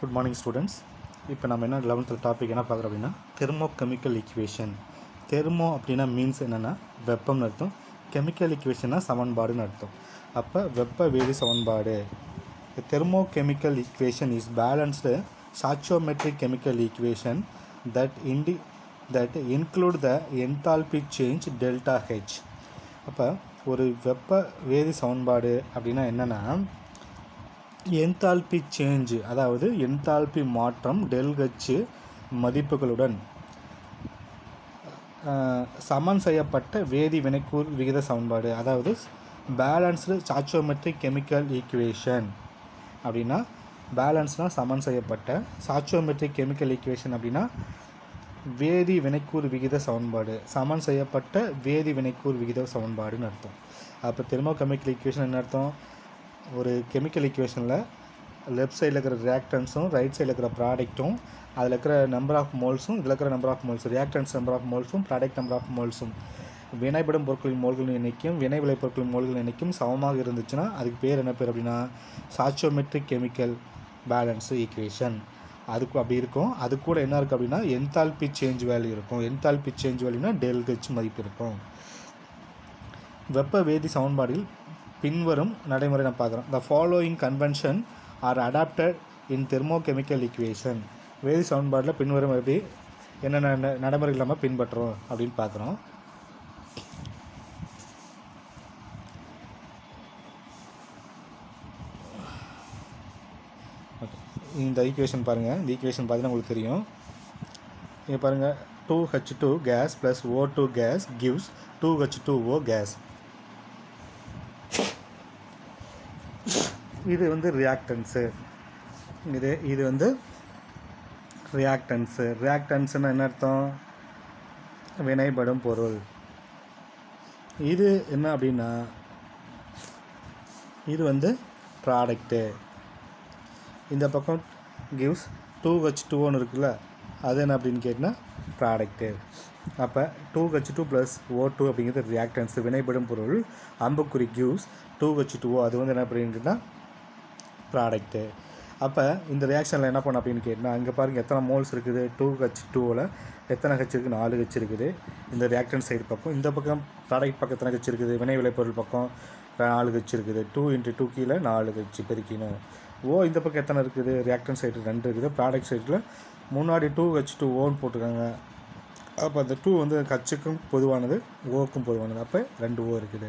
Good morning students. இப்போ நம்ம என்ன 11th டாபிக் என்ன பார்க்குறோம் அப்படின்னா தெர்மோகெமிக்கல் ஈக்குவேஷன். தெர்மோ அப்படின்னா மீன்ஸ் என்னென்னா வெப்பம்னு அர்த்தம், கெமிக்கல் ஈக்குவேஷன்னா சமன்பாடுன்னு அர்த்தம். அப்போ வெப்ப வேதி சமன்பாடு. Thermochemical equation is balanced stoichiometric chemical equation that include the enthalpy change delta H. அப்போ ஒரு வெப்ப வேதி சமன்பாடு அப்படின்னா என்னென்னா என்தால்பி சேஞ்சு, அதாவது என்தால்பி மாற்றம் ΔH மதிப்புகளுடன் சமன் செய்யப்பட்ட வேதி வினைக்கூறு விகித சமன்பாடு, அதாவது பேலன்ஸ்டு ஸ்டாய்ச்சியோமெட்ரிக் கெமிக்கல் ஈக்குவேஷன். அப்படின்னா பேலன்ஸ்னால் சமன் செய்யப்பட்ட, ஸ்டாய்ச்சியோமெட்ரிக் கெமிக்கல் ஈக்குவேஷன் அப்படின்னா வேதி வினைக்கூறு விகித சமன்பாடு, சமன் செய்யப்பட்ட வேதி வினைக்கூறு விகித சமன்பாடுன்னு அர்த்தம். அப்போ தெர்மோகெமிக்கல் ஈக்குவேஷன் என்ன அர்த்தம்? ஒரு கெமிக்கல் ஈக்குவேஷனில் லெஃப்ட் சைடில் இருக்கிற ரியாக்டன்ஸும் ரைட் சைடில் இருக்கிற ப்ராடக்ட்டும், அதில் இருக்கிற நம்பர் ஆஃப் மோல்ஸும் இதில் இருக்கிற நம்பர் ஆஃப் மோல்ஸும், ரியாக்டன்ஸ் நம்பர் ஆஃப் மோல்ஸும் ப்ராடக்ட் நம்பர் ஆஃப் மோல்ஸும் வினைபடும் பொருட்களின் மோல்களின் எண்ணிக்கையும் வினை விளை பொருட்களின் மோல்களின் எண்ணிக்கையும் சமமாக இருந்துச்சுன்னா அதுக்கு பேர் என்ன பேர் அப்படின்னா ஸ்டாய்ச்சியோமெட்ரிக் கெமிக்கல் பேலன்ஸ் ஈக்குவேஷன். அதுக்கு அப்படி இருக்கும். அது கூட என்ன இருக்குது அப்படின்னா என்தால்பி சேஞ்ச் வேல்யூ இருக்கும். என்தால்பி சேஞ்ச் வேல்யூனா ΔH மதிப்பு இருக்கும். வெப்ப வேதி சமன்பாடில் பின்வரும் நடைமுறை நம்ம பார்க்குறோம். The following convention are adopted in thermochemical equation. வேதி சமன்பாடில் பின்வரும் எப்படி என்னென்ன நடைமுறைகள் நம்ம பின்பற்றுறோம் அப்படின்னு பார்க்குறோம். இந்த ஈக்குவேஷன் பாருங்கள். இந்த ஈக்குவேஷன் பார்த்தீங்கன்னா உங்களுக்கு தெரியும். இங்கே பாருங்கள், 2H2 gas plus O2 gas gives 2H2O gas. இது வந்து ரியாக்டன்ஸு. இது வந்து ரியாக்டன்ஸு. ரியாக்டன்ஸுன்னு என்ன அர்த்தம்? வினைபடும் பொருள். இது என்ன அப்படின்னா இது வந்து ப்ராடக்ட்டு. இந்த பக்கம் கிவ்ஸ் 2H2O இருக்குல்ல, அது என்ன அப்படின்னு கேட்டால் ப்ராடக்ட்டு. அப்போ 2H2 ப்ளஸ் O2 அப்படிங்கிறது ரியாக்டன்ஸு, வினைபடும் பொருள். அம்புக்குறி கிவ்ஸ் 2H2O, அது வந்து என்ன அப்படின்னு கேட்டால் ப்ராடக்ட்டு. அப்போ இந்த ரியாக்ஷனில் என்ன பண்ண அப்படின்னு கேட்டால் அங்கே பாருங்கள் எத்தனை மோல்ஸ் இருக்குது. 2H2Oவில் எத்தனை H இருக்குது? 4 H இருக்குது இந்த ரியாக்டன்ஸ் சைடு பக்கம். இந்த பக்கம் ப்ராடக்ட் பக்கம் எத்தனை H இருக்குது? வினை விளைபொருள் பக்கம் 4 H இருக்குது. 2 × 2 கீழே 4 H பெருக்கினோம். இந்த பக்கம் எத்தனை இருக்குது? ரியாக்டன்ஸ் சைடு 2 இருக்குது. ப்ராடக்ட் சைடில் முன்னாடி 2H2Oன்னு போட்டிருக்காங்க. அப்போ அந்த 2 வந்து Hக்கும் பொதுவானது, Oக்கும் பொதுவானது. அப்போ 2 O இருக்குது.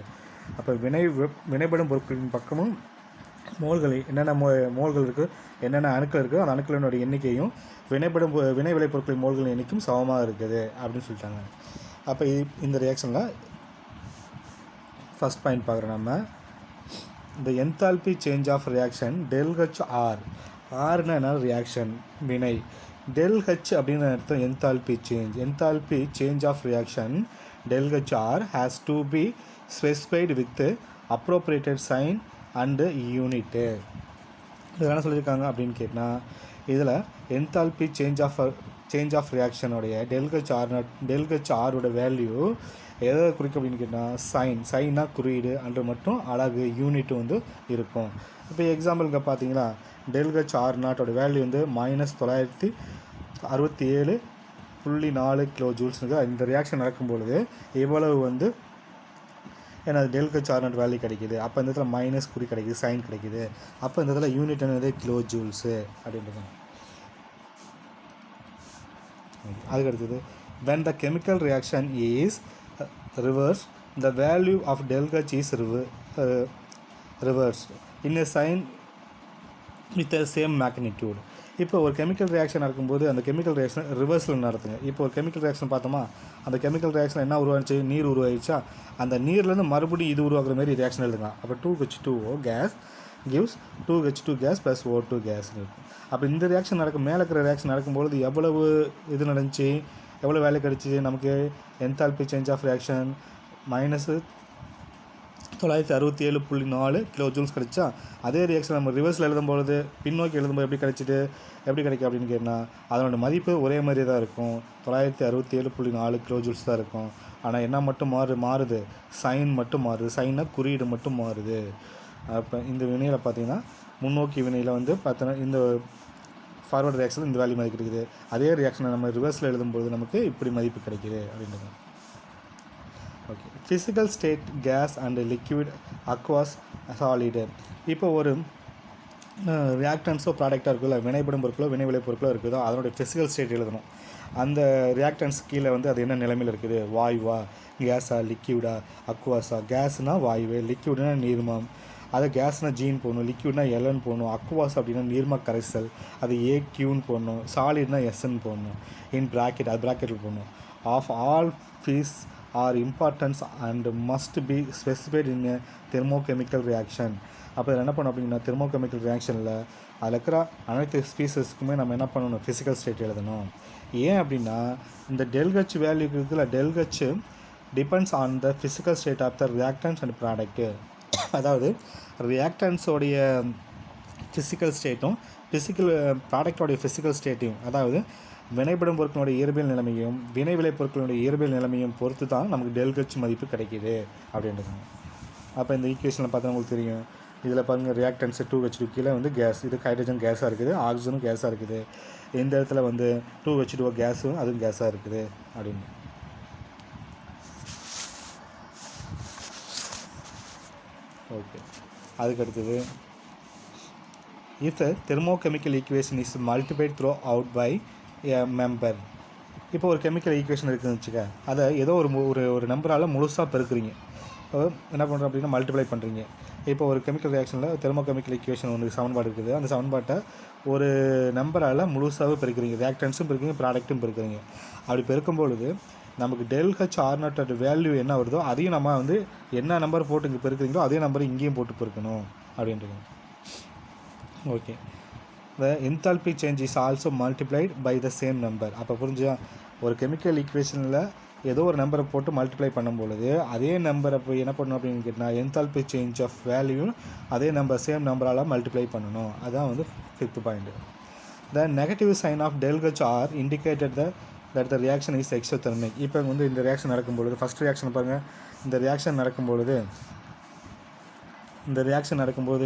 அப்போ வினைபடும் பொருட்களின் பக்கமும் மோல்கள் என்னென்ன மோல்கள் இருக்குது, என்னென்ன அணுக்கள் இருக்குது, அந்த அணுக்களினுடைய எண்ணிக்கையும் வினை விளை பொருட்களின் மோல்களின் எண்ணிக்கையும் சமமாக இருக்குது அப்படின்னு சொல்லிட்டாங்க. அப்போ இந்த ரியாக்ஷனில் ஃபஸ்ட் பாயிண்ட் பார்க்குறோம் நம்ம. இந்த enthalpy change of reaction ΔHR. ஆர்னா என்ன? ரியாக்ஷன், வினை. ΔH அப்படின்னு அர்த்தம் enthalpy change. Enthalpy change of reaction ΔHR has to be specified with appropriated sign and unit. இது என்ன சொல்லியிருக்காங்க அப்படின்னு இதில் என்தால்பி சேஞ்ச் ஆஃப் ரியாக்ஷனுடைய ΔHRோட வேல்யூ எதை குறிக்கும் அப்படின்னு சைனா குறியீடு அன்று மட்டும் அழகு யூனிட்டு வந்து இருக்கும். இப்போ எக்ஸாம்பிளுக்கு பார்த்தீங்கன்னா ΔHR0 வேல்யூ வந்து -967.4 kJ. இந்த ரியாக்ஷன் நடக்கும்பொழுது இவ்வளவு வந்து ஏன்னா ΔHR0 வேல்யூ கிடைக்கிது. அப்போ இந்த இடத்துல மைனஸ் குறி கிடைக்கிது, சைன் கிடைக்கிது. அப்போ இந்த இடத்துல யூனிட் என்னது? கிலோஜூல்ஸு அப்படின்றது. அதுக்கடுத்தது when the chemical reaction is reversed, the value of ΔH is reversed in a sign with the same magnitude. இப்போ ஒரு கெமிக்கல் ரியாக்ஷன் நடக்கும்போது அந்த கெமிக்கல் ரியாக்ஷன் ரிவர்ஸில் நடத்துங்க. இப்போ ஒரு கெமிக்கல் ரியாக்ஷன் பார்த்தோமா, அந்த கெமிக்கல் ரியாக்ஷன் என்ன உருவாச்சு? நீர் உருவாயிடுச்சா? அந்த நீர்லேருந்து மறுபடியும் இது உருவாக்குற மாதிரி ரியாக்ஷன் எழுதுங்க. அப்போ 2H2O gas gives 2H2 gas plus O2 gas இருக்கும். அப்போ இந்த ரியாக்ஷன் மேலே இருக்கிற ரியாக்ஷன் நடக்கும்பொழுது எவ்வளவு இது நடந்துச்சு, எவ்வளோ வேலை கிடச்சிச்சு நமக்கு? Enthalpy change of reaction -967.4 kJ கிடச்சா. அதே ரியாக்ஷன் நம்ம ரிவர்ஸில் எழுதும்பொழுது, பின்னோக்கி எழுதும்போது எப்படி கிடைக்கும் அப்படின்னு கேட்டால் அதனோட மதிப்பு ஒரே மாதிரி தான் இருக்கும். 967.4 kJ தான் இருக்கும். ஆனால் என்ன மட்டும் மாறுது? சைன் மட்டும் மாறுது. சைனாக குறியீடு மட்டும் மாறுது. அப்போ இந்த வினையில் பார்த்திங்கன்னா முன்னோக்கி வினையில் வந்து பார்த்தோன்னா இந்த ஃபார்வர்ட் ரியாக்ஷனில் இந்த வேல்யூ மதிப்பு கிடைக்குது. அதே ரியாக்ஷனை நம்ம ரிவர்ஸில் எழுதும்போது நமக்கு இப்படி மதிப்பு கிடைக்குது அப்படின்றது. Okay, physical state gas and liquid aqueous solid. இப்போ ஒரு ரியாக்டன்ஸோ ப்ராடக்டாக இருக்குல்ல, வினைப்படும் பொருட்களோ வினை விளை பொருட்களோ இருக்குதோ அதனுடைய ஃபிசிக்கல் ஸ்டேட் எழுதணும். அந்த ரியாக்டன்ஸ் கீழே வந்து அது என்ன நிலைமையில் இருக்குது, வாயுவா, கேஸா, லிக்யூடா, அக்வாஸா. கேஸ்னால் வாயுவே, லிக்யூட்னா நீர்மம், அதை கேஸ்னால் ஜீன் போடணும், லிக்யூட்னா எல்என் போடணும், அக்வாஸ் அப்படின்னா நீர்ம கரைசல், அது ஏக்யூன்னு போடணும், சாலிட்னா எஸ்என் போடணும், இன் ப்ராக்கெட் அது ப்ராக்கெட்டில் போடணும். Of all phase are importance and must be specified in a thermochemical reaction. அப்போ இதில் என்ன பண்ணணும் அப்படின்னா, தெர்மோகெமிக்கல் ரியாக்ஷனில் அதில் இருக்கிற அனைத்து ஸ்பீசஸ்க்குமே நம்ம என்ன பண்ணணும், ஃபிசிக்கல் ஸ்டேட் எழுதணும். ஏன் அப்படின்னா இந்த டெல்ஹெச் வேல்யூ இருக்குதுல, del H depends on the physical state of the reactants and product. அதாவது ரியாக்டன்ஸோடைய ஃபிசிக்கல் ஸ்டேட்டும் ப்ராடக்டோடைய ஃபிசிக்கல் ஸ்டேட்டையும், அதாவது வினைப்படும் பொருட்களுடைய இயற்பியல் நிலைமையும் வினை விளை பொருட்களுடைய இயற்பியல் நிலைமையும் பொறுத்து தான் நமக்கு டெல்ஹெச் மதிப்பு கிடைக்கிது அப்படின்றது. அப்போ இந்த ஈக்குவேஷனில் பார்த்தா உங்களுக்கு தெரியும். இதில் பாருங்கள், ரியாக்டன்ஸு 2H2 கீழே வந்து கேஸ், இது ஹைட்ரஜன் கேஸாக இருக்குது, ஆக்சிஜனும் கேஸாக இருக்குது. இந்த இடத்துல வந்து 2H2 கேஸும் அதுவும் கேஸாக இருக்குது அப்படின்னு. ஓகே, அதுக்கு அடுத்தது, if thermochemical equation is multiplied throughout by a member. இப்போ ஒரு கெமிக்கல் ஈக்குவேஷன் இருக்குதுன்னு வச்சுக்க, அதை ஏதோ ஒரு நம்பரால் முழுசாக பெருக்குறீங்க. என்ன பண்ணுறோம் அப்படின்னா மல்டிப்ளை பண்ணுறீங்க. இப்போ ஒரு கெமிக்கல் ரியாக்ஷனில் தெர்மோகெமிக்கல் ஈக்குவேஷன் ஒன்று சமன்பாடு இருக்குது. அந்த சமன்பாட்டை ஒரு நம்பரால் முழுசாகவே பெருக்கிறீங்க, ரியாக்டன்ஸும் பெருக்கிறீங்க, ப்ராடக்ட்டும் பெருக்கிறீங்க. அப்படி பெருக்கும்பொழுது நமக்கு டெல்ஹெச் ஆர்0 வேல்யூ என்ன வருதோ அதையும் நம்ம வந்து என்ன நம்பர் போட்டு இங்கே பெருக்கிறீங்களோ அதே நம்பர் இங்கேயும் போட்டு பெருக்கணும் அப்படின்றது. Okay, the enthalpy change is also multiplied by the same number. அப்போ புரிஞ்சா, ஒரு கெமிக்கல் ஈக்குவேஷனில் ஏதோ ஒரு நம்பரை போட்டு மல்டிப்ளை பண்ணும்பொழுது அதே நம்பரை போய் என்ன பண்ணணும் அப்படின்னு கேட்டால் என்தால்பி சேஞ்ச் ஆஃப் வேல்யூ அதே நம்பர் சேம் நம்பரால் மல்டிப்ளை பண்ணணும். அதுதான் வந்து 5th point. The negative sign of del H are indicated that the reaction is exothermic. இப்போ வந்து இந்த ரியாக்ஷன் நடக்கும்பொழுது, ஃபஸ்ட் ரியாக்ஷன் பாருங்கள், இந்த ரியாக்ஷன் நடக்கும்போது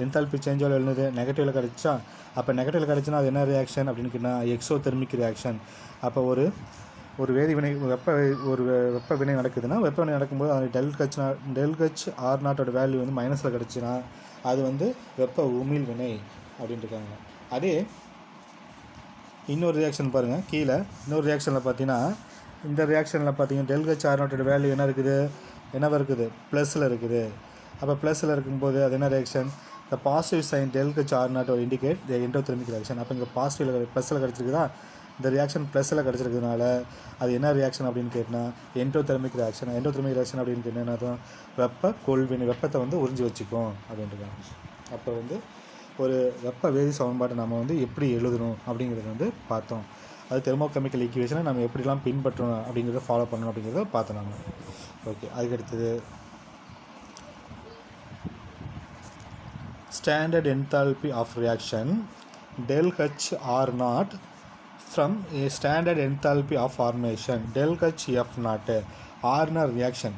என்தால்பி சேஞ்சோட எழுதுது நெகட்டிவில் கிடச்சா. அப்போ நெகட்டிவில் கிடச்சுன்னா அது என்ன ரியாக்ஷன் அப்படின்னு கேட்டால் எக்ஸோதெர்மிக் ரியாக்ஷன். அப்போ ஒரு வேதிவினை வெப்ப வினை நடக்குதுன்னா, வெப்ப வினை நடக்கும்போது அது டெல்ஹெச் ஆர்0 வேல்யூ வந்து மைனஸில் கிடச்சுன்னா அது வந்து வெப்ப உமிழ் வினை அப்படின்ட்டு இருக்காங்க. அதே இன்னொரு ரியாக்ஷன் பாருங்கள், கீழே இன்னொரு ரியாக்ஷனில் பார்த்தீங்கன்னா, இந்த ரியாக்ஷனில் பார்த்தீங்கன்னா டெல்ஹெச் ஆர்0 வேல்யூ என்னவாக இருக்குது, ப்ளஸில் இருக்குது. அப்போ ப்ளஸில் இருக்கும்போது அது என்ன reaction, the positive sign del H R indicate the endothermic reaction. அப்போ இங்கே பாசிட்டிவில் ப்ளஸில் கிடச்சிருக்குதா, இந்த ரியாக்ஷன் ப்ளஸில் கிடச்சிருக்கிறதுனால அது என்ன ரியாக்ஷன் அப்படின்னு கேட்டால் எண்டோதெர்மிக் ரியாக்ஷன். எண்டோதெர்மிக் ரியாக்ஷன் அப்படின்னு கேட்டால் அதான் வெப்ப கொள்வினை, வெப்பத்தை வந்து உறிஞ்சி வச்சுக்கும் அப்படின்ட்டுருக்காங்க. அப்போ வந்து ஒரு வெப்ப வேதி சமன்பாட்டை நம்ம வந்து எப்படி எழுதணும் அப்படிங்கிறத வந்து பார்த்தோம். அது தெர்மோகெமிக்கல் ஈக்குவேஷனை நம்ம எப்படிலாம் பின்பற்றணும் அப்படிங்கிறத ஃபாலோ பண்ணணும் அப்படிங்கிறத பார்த்தோம் நம்ம. ஓகே, அதுக்கடுத்தது standard enthalpy of reaction del H R from a standard enthalpy of formation delH F0. R reaction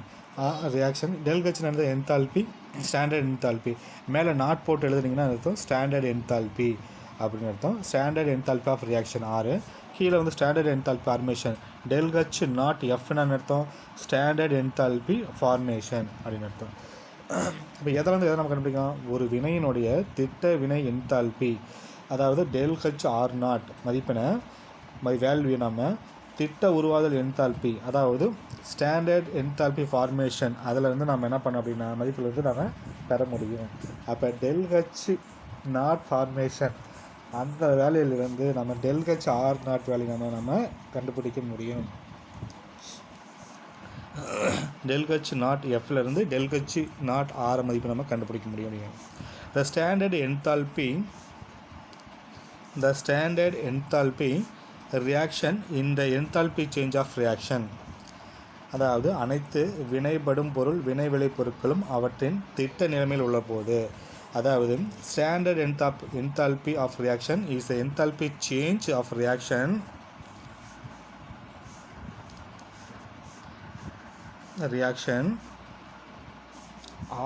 delH நடந்த enthalpy ஸ்டாண்டர்ட் என்தால்பி. மேலே நாட் போட்டு எழுதுனீங்கன்னா அர்த்தம் ஸ்டாண்டர்ட் என்தால்பி அப்படின்னு அர்த்தம். ஸ்டாண்டர்ட் என்தால்பி ஆஃப் ரியாக்ஷன் ஆறு. கீழே வந்து standard enthalpy formation del H nought எஃப்னு அர்த்தம் ஸ்டாண்டர்ட் என்தால்பி ஃபார்மேஷன் அப்படின்னு அர்த்தம். இப்போ எதில் எதை நம்ம கண்டுபிடிக்கலாம், ஒரு வினையினுடைய திட்ட வினை என்தால்பி, அதாவது டெல்ஹெச் ஆர்0 மதிப்பினை வேல்யூ நம்ம திட்ட உருவாதல் என்தால்பி, அதாவது ஸ்டாண்டர்ட் என்தால்பி ஃபார்மேஷன், அதில் இருந்து நம்ம என்ன பண்ணோம் அப்படின்னா மதிப்பிலிருந்து நம்ம பெற முடியும். அப்போ டெல்ஹெச் நாட் ஃபார்மேஷன் அந்த வேல்யூலேருந்து நம்ம டெல்ஹெச் ஆர்0 வேல்யூ நம்ம கண்டுபிடிக்க முடியும். டெல்ஹெச் நாட் எஃப்லேருந்து டெல்ஹெச் நாட் ஆர் மதிப்பு நம்ம கண்டுபிடிக்க முடியும். த ஸ்டாண்டர்ட் என்தால்பி ரியாக்ஷன் இந்த என்தால்பி சேஞ்ச் ஆஃப் ரியாக்ஷன், அதாவது அனைத்து வினைபடும் பொருள் வினை விளை பொருட்களும் அவற்றின் திட்ட நிலைமையில் உள்ள போது, அதாவது standard enthalpy of reaction is the enthalpy change of reaction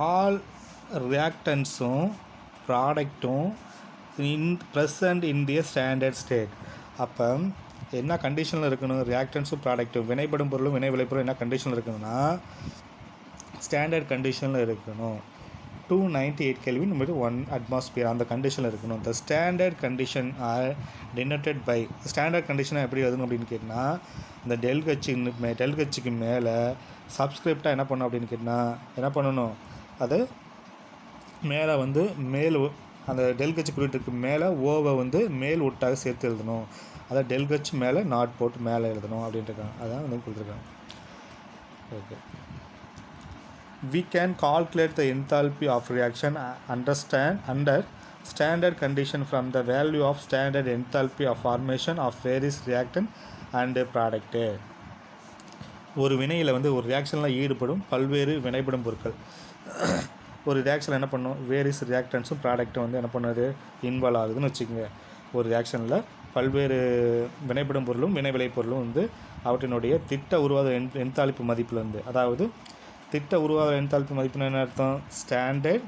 all ரியாக்டன்ஸும் ப்ராடக்ட்டும் present in the standard state. அப்போ என்ன கண்டிஷனில் இருக்கணும்? ரியாக்டன்ஸும் ப்ராடக்ட்டும் வினைப்படும் பொருளும் வினை விளைபொருளும் என்ன கண்டிஷனில் இருக்கணும்னா ஸ்டாண்டர்ட் கண்டிஷனில் இருக்கணும். 298 கெல்வின் 1 அட்மாஸ்பியர் அந்த கண்டிஷனில் இருக்கணும். The standard condition are denoted by. Standard கண்டிஷனை எப்படி எழுதணும் அப்படின்னு கேட்டால் இந்த டெல்கட்சிக்கு மேலே சப்ஸ்கிரிப்டாக என்ன பண்ணணும் அப்படின்னு கேட்டால் என்ன பண்ணணும்? அது மேலே வந்து அந்த டெல்கட்சி குறியீட்டுக்கு மேலே ஓவை வந்து மேல் ஒட்டாக சேர்த்து எழுதணும். அதை டெல்கட்சி மேலே நாட் போட்டு மேலே எழுதணும் அப்படின்ட்டுருக்காங்க. அதான் வந்து கொடுத்துருக்காங்க. Okay. We can calculate the enthalpy of reaction under standard condition from the value of standard enthalpy of formation of various reactant and product. ஒரு வினையில் வந்து ஒரு ரியாக்ஷனில் ஈடுபடும் பல்வேறு வினைப்படும் பொருட்கள். ஒரு ரியாக்ஷனில் என்ன பண்ணும்? வேரியஸ் ரியாக்டன்ஸும் ப்ராடக்ட்டும் வந்து என்ன பண்ணுது? இன்வால்வ் ஆகுதுன்னு வச்சுக்கோங்க. ஒரு ரியாக்ஷனில் பல்வேறு வினைப்படும் பொருளும் வினை விளை பொருளும் வந்து அவற்றினுடைய திட்ட உருவாத என்தால்பி மதிப்பிலேருந்து, அதாவது திட்ட உருவாத என்தால்பி மதிப்புன்னு என்ன அர்த்தம்? ஸ்டாண்டர்ட்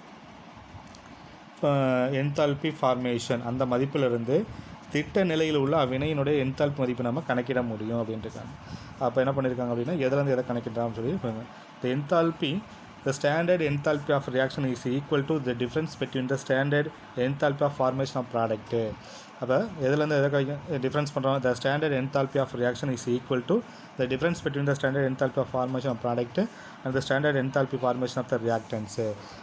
என்தால்பி ஃபார்மேஷன் அந்த மதிப்பிலிருந்து திட்ட நிலையில் உள்ள அவ்வினையினுடைய என்தால்பி மதிப்பை நம்ம கணக்கிட முடியும் அப்படின்ட்டுருக்காங்க. அப்போ என்ன பண்ணியிருக்காங்க அப்படின்னா எதுலேருந்து எதை கணக்கிட்டான்னு சொல்லி the enthalpy, the standard enthalpy of reaction is equal to the difference between the standard enthalpy of formation of product. அப்போ எதுலேருந்து எதை டிஃப்ரென்ஸ் பண்ணுறோம்? the standard enthalpy of reaction is equal to the difference between the standard enthalpy of formation of product and the standard enthalpy formation of the reactants.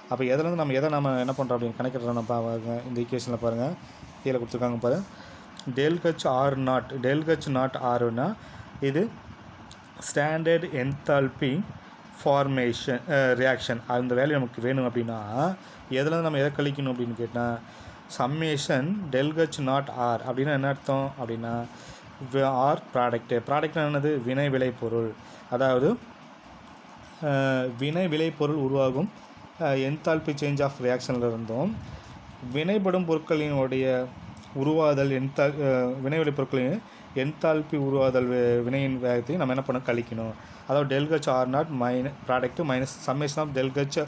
அப்போ எதுலேருந்து நம்ம என்ன பண்ணுறோம் அப்படின்னு கணக்கிடுறோம். நம்ம பாருங்கள் இந்த ஈக்குவேஷனில் பாருங்கள், கீழே கொடுத்துருக்காங்க பாருங்கள். டெல் நாட் ஆர்னா இது ஸ்டாண்டர்ட் என்தால்பி ஃபார்மேஷன் ரியாக்ஷன். அந்த வேல்யூ நமக்கு வேணும் அப்படின்னா எதுலேருந்து நம்ம எதை கழிக்கணும் அப்படின்னு கேட்டால் சம்மேஷன் டெல்கச் நாட் ஆர் அப்படின்னா என்ன அர்த்தம் அப்படின்னா ஆர் ப்ராடக்ட் என்னது? வினை விளைபொருள். அதாவது வினை விளைபொருள் உருவாகும் என்தால்பி சேஞ்ச் ஆஃப் ரியாக்ஷனில் இருந்தும் வினைப்படும் பொருட்களினுடைய உருவாதல் வினை விளைபொருட்களின் என்தால்பி உருவாதல் வினையின் வேகத்தையும் நம்ம என்ன பண்ண கழிக்கணும். அதாவது del H R nought product minus summation of del H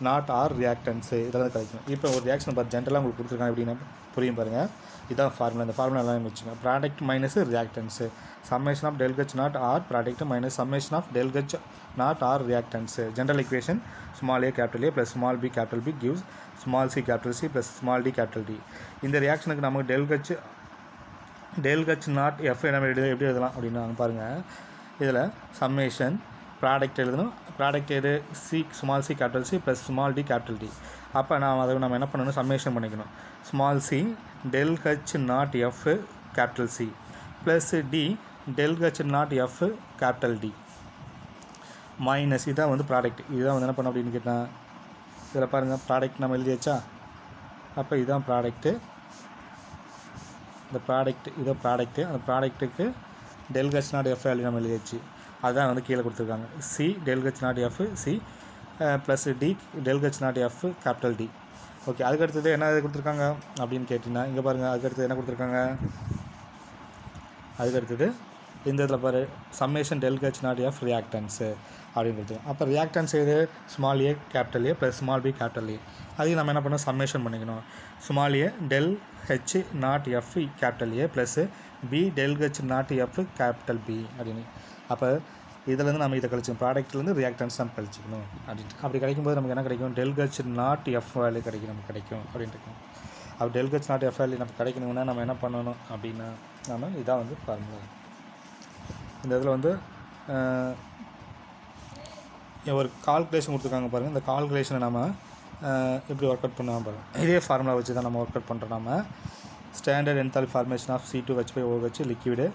nought R reactants இதெல்லாம் கழிக்கணும். இப்போ ஒரு ரியாக்ஷன் பார்த்து ஜென்ரலாக உங்களுக்கு கொடுத்துருக்காங்க அப்படின்னா புரியும் பாருங்கள். இதுதான் ஃபார்முலா. இந்த ஃபார்முலா எல்லாம் வச்சுங்க. Product minus reactants summation of del H nought R product minus summation of del H nought R reactants. General equation small a capital A plus small b capital B gives small c capital C plus small d capital D. இந்த ரியாக்ஷனுக்கு நமக்கு டெல்கச் not F நம்ம எப்படி எழுதலாம் அப்படின்னா பாருங்கள். இதில் summation product எழுதணும். Product எது? C small c capital C plus small d capital D. அப்போ அதை நம்ம என்ன பண்ணணும்? சம்மேஷன் பண்ணிக்கணும். Small c del H not F capital C plus d del H not F capital D minus இதான் வந்து ப்ராடக்ட். இதுதான் வந்து என்ன பண்ணோம் அப்படின்னு கேட்டால் இதில் பாருங்கள் ப்ராடக்ட் நம்ம எழுதியாச்சா? அப்போ இதுதான் ப்ராடக்ட்டு. இந்த ப்ராடக்ட் இதை ப்ராடக்ட்டு. அந்த ப்ராடக்ட்டுக்கு டெல்கச் நாட் எஃப் வேல்யூ நம்ம எழுதியாச்சு. அதுதான் வந்து கீழே கொடுத்துருக்காங்க. C del H not F c plus d del H not F capital D. Okay. அதுக்கடுத்தது என்ன கொடுத்துருக்காங்க அப்படின்னு கேட்டிங்கன்னா இங்கே பாருங்கள். அதுக்கடுத்தது என்ன கொடுத்துருக்காங்க? அதுக்கடுத்தது இந்த இதில் பாரு summation del H not f reactants அப்படின்னு கொடுத்துருக்கோம். அப்போ ரியாக்டன்ஸ் எது? Small a capital A plus small b capital A. அதையும் நம்ம என்ன பண்ணோம்? சம்மேஷன் பண்ணிக்கணும். Small a del H naught F capital A plus b del H not F capital B அப்படின்னு. அப்போ இதிலேருந்து நம்ம இதை கழிச்சோம். ப்ராடக்ட்லேருந்து ரியாக்டன்ஸ் நம்ம கழிச்சிக்கணும் அப்படின்ட்டு. அப்படி கிடைக்கும்போது நமக்கு என்ன கிடைக்கும்? டெல்கச் நாட் எஃப் வேல்யூ நமக்கு கிடைக்கும் அப்படின்ட்டு இருக்கும். அப்போ டெல்கச் நாட் எஃப் வேல்யூ நமக்கு கிடைக்கணும்னா நம்ம என்ன பண்ணணும் அப்படின்னா நம்ம இதான் வந்து ஃபார்முலா. இந்த இதில் வந்து ஒரு கால்குலேஷன் கொடுத்துருக்காங்க பாருங்கள். இந்த கால்குலேஷனை நம்ம எப்படி ஒர்க் அவுட் பண்ணாமல் பாருங்கள். இதே ஃபார்முலா வச்சு தான் நம்ம ஒர்க் அவுட் பண்ணுறோம். நம்ம standard enthalpy formation of C2H5OH liquid,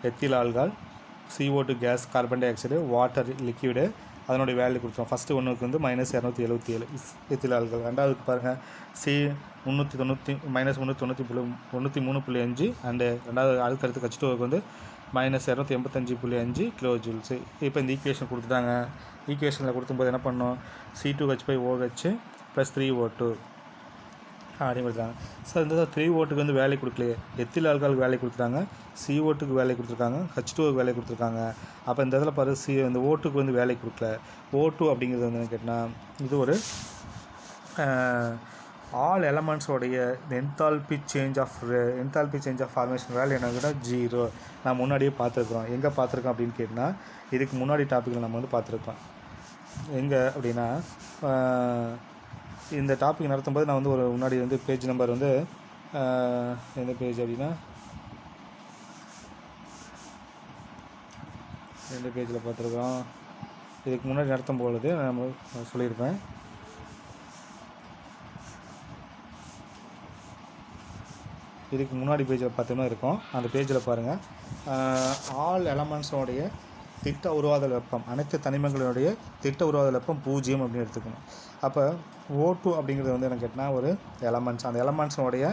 ethyl alcohol, CO2 gas, carbon dioxide, water liquid, அதனுடைய வேல்யூ கொடுத்துருவோம். ஃபஸ்ட்டு ஒன்றுக்கு வந்து -277 எத்தில் ஆல்கால். ரெண்டாவதுக்கு பாருங்கள் -393.5 அண்டு ரெண்டாவது அடுத்தடுத்து H2O வந்து -285.5 கிலோ ஜூல்ஸு. இப்போ இந்த ஈக்குவேஷன் கொடுத்துட்டாங்க. ஈக்குவேஷனில் கொடுக்கும்போது என்ன பண்ணோம்? C2H5OH ப்ளஸ் 3O2 அப்படின்னு கொடுத்தாங்க. சார் இந்த 3O2க்கு வந்து வேல்யூ கொடுக்கலையே. எத்தில் ஆல்காலுக்கு வேல்யூ கொடுத்துட்டாங்க, CO2க்கு வேல்யூ கொடுத்துருக்காங்க, H2ஓக்கு வேல்யூ கொடுத்துருக்காங்க. அப்போ இந்த இதில் பாரு இந்த O2க்கு வந்து வேல்யூ கொடுக்கல. O2 அப்படிங்கிறது வந்து என்ன கேட்டால் இது ஒரு ஆல் எலமெண்ட்ஸோடைய enthalpy change of formation value என்னன்னா 0. நான் முன்னாடியே பார்த்துருக்குறோம். எங்கே பார்த்துருக்கோம் அப்படின்னு கேட்டால் இதுக்கு முன்னாடி டாப்பிக்கில் நம்ம வந்து பார்த்துருக்கோம். எங்கே அப்படின்னா இந்த டாபிக் நடத்தும்போது நான் வந்து ஒரு முன்னாடி வந்து பேஜ் நம்பர் வந்து எந்த பேஜ் அப்படின்னா எந்த பேஜில் பார்த்துருக்கோம், இதுக்கு முன்னாடி நடத்தும் பொழுது நம்ம சொல்லியிருப்பேன். இதுக்கு முன்னாடி பேஜில் பார்த்தோம்னா இருக்கும், அந்த பேஜில் பாருங்கள். ஆல் எலமெண்ட்ஸோடைய திட்ட உருவாதல் வெப்பம், அனைத்து தனிமங்களுடைய திட்ட உருவாதல் வெப்பம் 0 அப்படின்னு எடுத்துக்கணும். அப்போ O2 அப்படிங்கிறது வந்து என்ன கேட்டால் ஒரு எலமெண்ட்ஸ், அந்த எலமெண்ட்ஸோடைய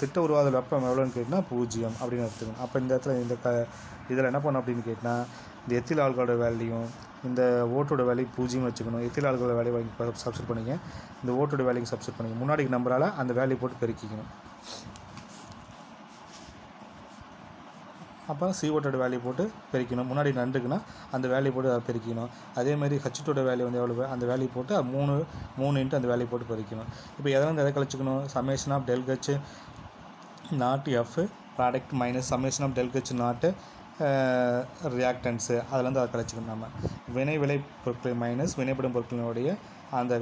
திட்ட உருவாதல் வெப்பம் எவ்வளோன்னு கேட்டால் 0 அப்படின்னு எடுத்துக்கணும். அப்போ இந்த இடத்துல இதில் என்ன பண்ணணும் அப்படின்னு கேட்டால் இந்த எத்தில் ஆல்கலோட வேல்யூயும் இந்த ஓட்டோட வேல்யூ 0 வச்சுக்கணும். எத்தில் ஆல்கலோட வேல்யூ வாங்கி சப்ஸ்டிட் பண்ணிங்க, இந்த ஓட்டோட வேல்யூ சப்ஸ்டிட் பண்ணிங்க, முன்னாடி நம்பரால் அந்த வேல்யூ போட்டு பெருக்கிக்கணும். அப்போ CO2 வேல்யூ போட்டு பெருக்கணும். முன்னாடி 2க்குன்னா அந்த வேல்யூ போட்டு அதை பெருக்கணும். அதேமாதிரி H2 வேல்யூ வந்து எவ்வளோ, அந்த வேல்யூ போட்டு 3 இன்ட்டு அந்த வேல்யூ போட்டு பெருக்கணும். இப்போ எதாவது எதை கழிச்சிக்கணும், summation of del H naught f product minus summation of del H naught ரியாக்டன்ஸு, அதில் வந்து அதை கழிச்சிக்கணும். நம்ம வினை பொருட்கள் மைனஸ் வினைப்படும் பொருட்களினுடைய அந்த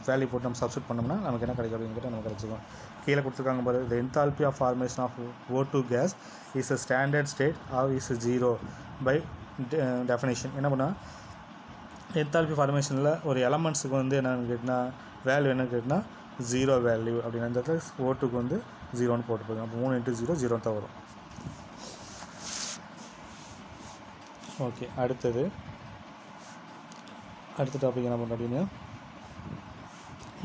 வேல்யூ போட்டு நம்ம சப்ஸ்டிட் பண்ணோம்னா நமக்கு என்ன கிடைக்கும் அப்படிங்கிட்ட நம்ம கிடச்சிக்கணும். கீழே கொடுத்துருக்காங்க பாரு, the enthalpy of formation of O2 gas is a standard state or is 0 by definition. என்ன பண்ணால் என்தால்பி ஃபார்மேஷனில் ஒரு எலமெண்ட்ஸுக்கு வந்து என்னென்னு கேட்டால் வேல்யூ என்னன்னு கேட்டால் 0 வேல்யூ அப்படின்னு, அந்த இடத்துல O2க்கு வந்து 0ன்னு போட்டு போதும். அப்போ 3 × 0 0 தான் வரும். ஓகே, அடுத்த டாபிக் என்ன பண்ணுறோம் அப்படின்னா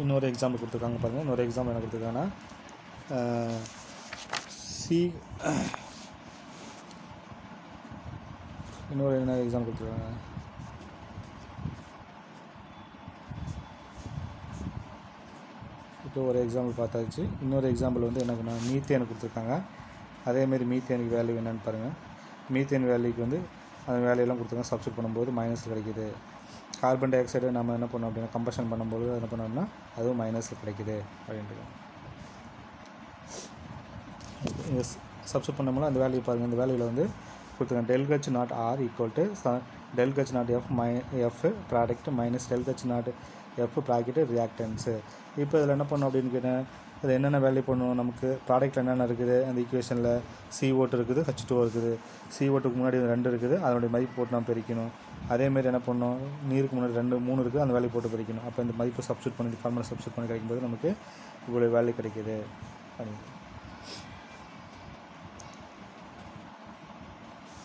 இன்னொரு எக்ஸாம்பிள் கொடுத்துருக்காங்க பாருங்கள். இன்னொரு எக்ஸாம்பிள் என்ன கொடுத்துருக்காங்கன்னா இன்னொரு என்ன எக்ஸாம்பிள் கொடுத்துருக்காங்க, இப்போ ஒரு எக்ஸாம்பிள் பார்த்தாச்சு. இன்னொரு எக்ஸாம்பிள் வந்து என்னன்னா மீத்தேன் கொடுத்துருக்காங்க. அதேமாரி மீத்தேனுக்கு வேல்யூ என்னென்னு பாருங்கள். மீத்தேன் வேல்யூக்கு வந்து அந்த வேலையெல்லாம் கொடுத்துருக்காங்க. சப்ஸ்டிட் பண்ணும்போது மைனஸ் கிடைக்கிது. கார்பன் டை ஆக்சைடு நம்ம என்ன பண்ணோம் அப்படின்னா கம்பஷன் பண்ணும்போது என்ன பண்ணோம்னா அதுவும் மைனஸில் கிடைக்கிது அப்படின்ட்டு சப்ஸ்டிட் பண்ணோம்னா அந்த வேல்யூ பாருங்கள். அந்த வேல்யூவில் வந்து கொடுத்துருக்காங்க del H naught R equal to del H naught f product minus del H naught f bracket reactants. இப்போ இதில் என்ன பண்ணோம் அப்படின்னு கேட்டேன், இது என்னென்ன வேல்யூ பண்ணுவோம், நமக்கு ப்ராடக்ட்டில் என்னென்ன இருக்குது, அந்த ஈக்குவேஷனில் CO2 இருக்குது, H2O இருக்குது. CO2க்கு முன்னாடி 2 இருக்குது, அதனுடைய மதிப்பு போட்டு நம்ம பிரிக்கணும். அதேமாரி என்ன பண்ணோம், நீருக்கு முன்னாடி 2 3 இருக்குது, அந்த வேல்யூ போட்டு பிரிக்கணும். அப்போ இந்த மதிப்பு சப்ஸ்டிட் பண்ணி ஃபார்முலா சப்ஸ்டிட் பண்ணி கிடைக்கும்போது நமக்கு இவ்வளோ வேல்யூ கிடைக்கிது அப்படின்னு.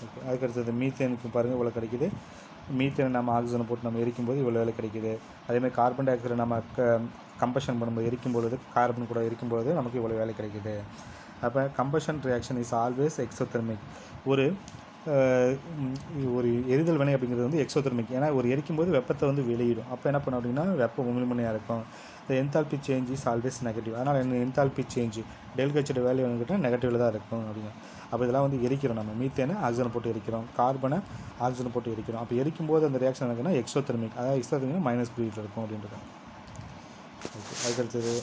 ஓகே, அதுக்கடுத்தது மீத்தேனுக்கு பாருங்கள் இவ்வளோ கிடைக்கிது. மீத்தேனை நம்ம ஆக்சிஜனை போட்டு நம்ம எரிக்கும்போது இவ்வளோ வேலை கிடைக்கிது. அதேமாதிரி கார்பன் டை ஆக்சைடை நம்ம கம்பஷன் பண்ணும்போது எரிக்கும்பொழுது கார்பன் கூட எரிக்கும்பொழுது நமக்கு இவ்வளோ வேலை கிடைக்கிது. அப்போ combustion reaction is always exothermic. ஒரு எரிதல் வினை அப்படிங்கிறது வந்து எக்ஸோதெர்மிக். ஏன்னா ஒரு எரிக்கும்போது வெப்பத்தை வந்து வெளியிடும். அப்போ என்ன பண்ணோம் அப்படின்னா வெப்பம் உமிழ்முனையாக இருக்கும். இந்த enthalpy change is always negative. அதனால் என்ன என்தால்பி சேஞ்ச் டெல் Hோட வேல்யூ வந்துக்கிட்டால் நெகட்டிவில் தான் இருக்கும் அப்படிங்க. அப்போ இதெல்லாம் வந்து எரிக்கிறோம், நம்ம மீத்தேனை ஆக்சிஜனை போட்டு எரிக்கிறோம், கார்பனை ஆக்சிஜனை போட்டு எரிக்கிறோம். அப்போ எரிக்கும்போது அந்த ரியாக்ஷன் எனக்குன்னா எக்ஸோதெர்மிக், அதாவது எக்ஸோதெர்மிக்னா மைனஸ் குறியீட்டில் இருக்கும் அப்படின்றது. ஓகே, அதுக்கடுத்தது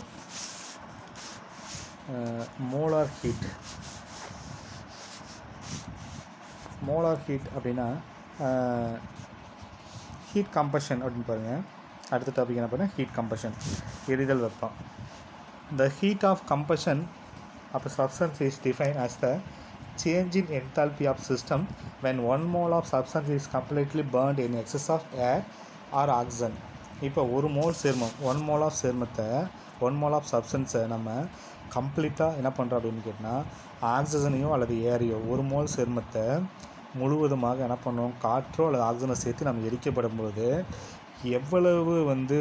மோலார் ஹீட். மோலார் ஹீட் அப்படின்னா ஹீட் கம்பஷன் அப்படின்னு பாருங்கள். அடுத்த டாபிக் என்ன பண்ணால் ஹீட் கம்பஷன், எரிதல் வெப்பம். The heat of combustion of a substance is defined as the change in enthalpy of system when 1 mole of substance is completely burned in excess of air or oxygen. இப்போ 1 mole சேர்மம் 1 mole of சேர்மத்தை 1 mole of சப்ஸ்டன்ஸை நம்ம கம்ப்ளீட்டாக என்ன பண்ணுறோம் அப்படின்னு கேட்டால் ஆக்சிஜனையோ அல்லது ஏரையோ 1 mole சேர்மத்தை முழுவதுமாக என்ன பண்ணுவோம் காற்றோ அல்லது ஆக்சிஜனை சேர்த்து நம்ம எரிக்கப்படும் பொழுது எவ்வளவு வந்து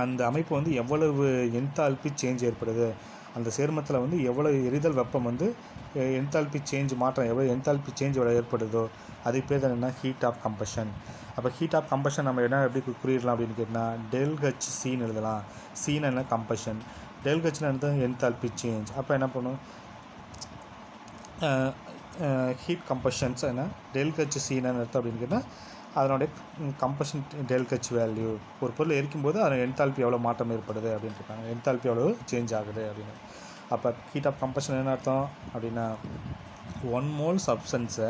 அந்த அமைப்பு வந்து எவ்வளவு என்தால்பி சேஞ்ச் ஏற்படுது, அந்த சேர்மத்தில் வந்து எவ்வளவு எரிதல் வெப்பம் வந்து என்தால்பி சேஞ்ச் மாற்றம் எவ்வளோ என்தால்பி சேஞ்ச் எவ்வளோ ஏற்படுதோ அதுக்கு பேர் தான் என்ன ஹீட் ஆஃப் கம்பஷன். அப்போ ஹீட் ஆஃப் கம்பஷன் நம்ம என்ன எப்படி குறியிடலாம் அப்படின்னு கேட்டால் டெல் HCன்னு எழுதலாம். சீன் என்ன கம்பஷன், டெல் Hன்னு எழுதுறது என்தால்பி சேஞ்ச். அப்போ என்ன பண்ணும் ஹீட் கம்பஷன்ஸ் என்ன டெல் HCன்னு அர்த்தம் அப்படின்னு கேட்டால் அதனுடைய கம்பஷன் டெல்ஹெச் வேல்யூ. ஒரு பொருள் எரிக்கும்போது அதன் என்தால்பி எவ்வளோ மாற்றம் ஏற்படுது அப்படின்ட்டு இருக்காங்க. என்தால்பி எவ்வளோ சேஞ்ச் ஆகுது அப்படின்னு. அப்போ ஹீட் ஆஃப் கம்பஷன் என்ன அர்த்தம் அப்படின்னா 1 மோல் சப்ஸ்டன்ஸை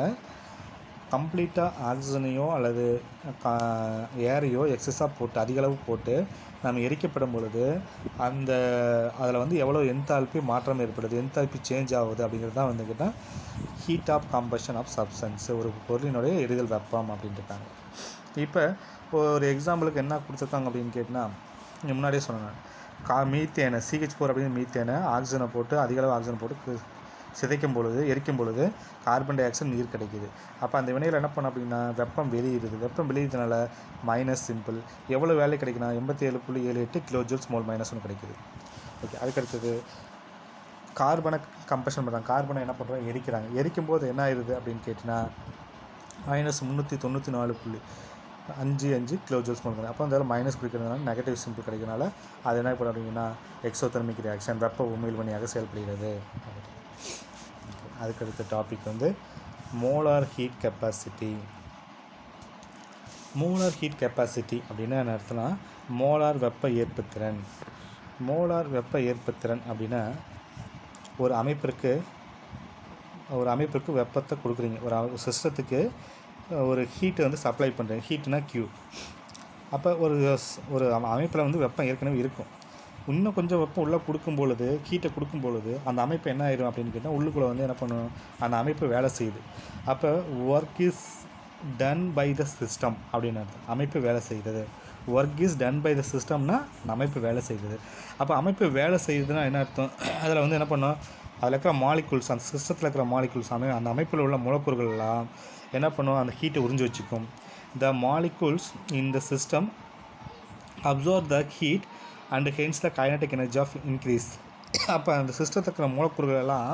கம்ப்ளீட்டாக ஆக்சிஜனையோ அல்லது ஏரையோ எக்ஸஸாக போட்டு அதிகளவு போட்டு நம்ம எரிக்கப்படும் பொழுது அதில் வந்து எவ்வளோ என்தால்பி மாற்றம் ஏற்படுது, என்தால்பி சேஞ்ச் ஆகுது அப்படிங்கிறது தான் வந்துக்கிட்ட heat of combustion of substance, ஒரு பொருளினுடைய எரிதல் வெப்பம் அப்படின்ட்டு இருக்காங்க. இப்போ ஒரு எக்ஸாம்பிளுக்கு என்ன கொடுத்துருக்காங்க அப்படின்னு கேட்டால், முன்னாடியே சொன்னேன் மீத்தேனை CH4 அப்படின்னு மீத்தேனை ஆக்சிஜனை போட்டு அதிகளவு ஆக்சிஜனை போட்டு சிதைக்கும் பொழுது எரிக்கும் பொழுது கார்பன் டை ஆக்சைடு நீர் கிடைக்கிது. அப்போ அந்த வினையில் என்ன பண்ண அப்படின்னா வெப்பம் வெளியிடுது. வெப்பம் வெளியிடுறதுனால மைனஸ் சிம்பிள் எவ்வளோ வேல்யூ கிடைக்குன்னா 87.78 kJ மோல் -1 கிடைக்குது. ஓகே, அதுக்கடுத்தது கார்பனை கம்பஷன் பண்ணுறாங்க. கார்பனை என்ன பண்ணுறாங்க, எரிக்கிறாங்க. எரிக்கும் போது என்ன ஆயிடுது அப்படின்னு கேட்டிங்கன்னா -394.55 kJ மோல். அப்போ அந்த மைனஸ் குறிக்கிறதுனால நெகட்டிவ் சிம்பிள் கிடைக்கிறதுனால அது என்ன பண்ணும் அப்படின்னா எக்ஸோதெர்மிக் ரியாக்ஷன், வெப்ப உமிழ்வினையாக செயல்படுகிறது. அதுக்கடுத்த டாபிக் வந்து molar heat capacity. Molar heat capacity அப்படின்னா என்ன அர்த்தம்னா மோலார் வெப்ப ஏற்புத்திறன். மோலார் வெப்ப ஏற்புத்திறன் அப்படின்னா ஒரு அமைப்பிற்கு வெப்பத்தை கொடுக்குறீங்க. ஒரு சிஸ்டத்துக்கு ஒரு ஹீட்டை வந்து சப்ளை பண்ணுறீங்க. ஹீட்னா Q. அப்போ ஒரு அமைப்பில் வந்து வெப்பம் ஏற்கனவே இருக்கும். இன்னும் கொஞ்சம் வெப்பம் உள்ளே கொடுக்கும் பொழுது, ஹீட்டை கொடுக்கும் பொழுது அந்த அமைப்பு என்ன ஆயிடும் அப்படின்னு கேட்டால் உள்ளுக்குள்ளே வந்து என்ன பண்ணணும், அந்த அமைப்பு வேலை செய்யுது. அப்போ work is done by the system அப்படின்னு அர்த்தம். அமைப்பு வேலை செய்கிறது. Work is done by the சிஸ்டம்னா அமைப்பு வேலை செய்கிறது. அப்போ அமைப்பு வேலை செய்யுதுன்னா என்ன அர்த்தம், அதில் வந்து என்ன பண்ணோம், அதில் இருக்கிற மாலிகுல்ஸ், அந்த சிஸ்டத்தில் இருக்கிற மாலிகுல்ஸ் அந்த அமைப்பில் உள்ள மூலக்கூறுகள்லாம் என்ன பண்ணும், அந்த ஹீட்டை உறிஞ்சி வச்சுக்கும். The molecules in the system absorb the heat and hence the kinetic energy of increase. அப்போ அந்த சிஸ்டத்தில் இருக்கிற மூலக்கூறுகள் எல்லாம்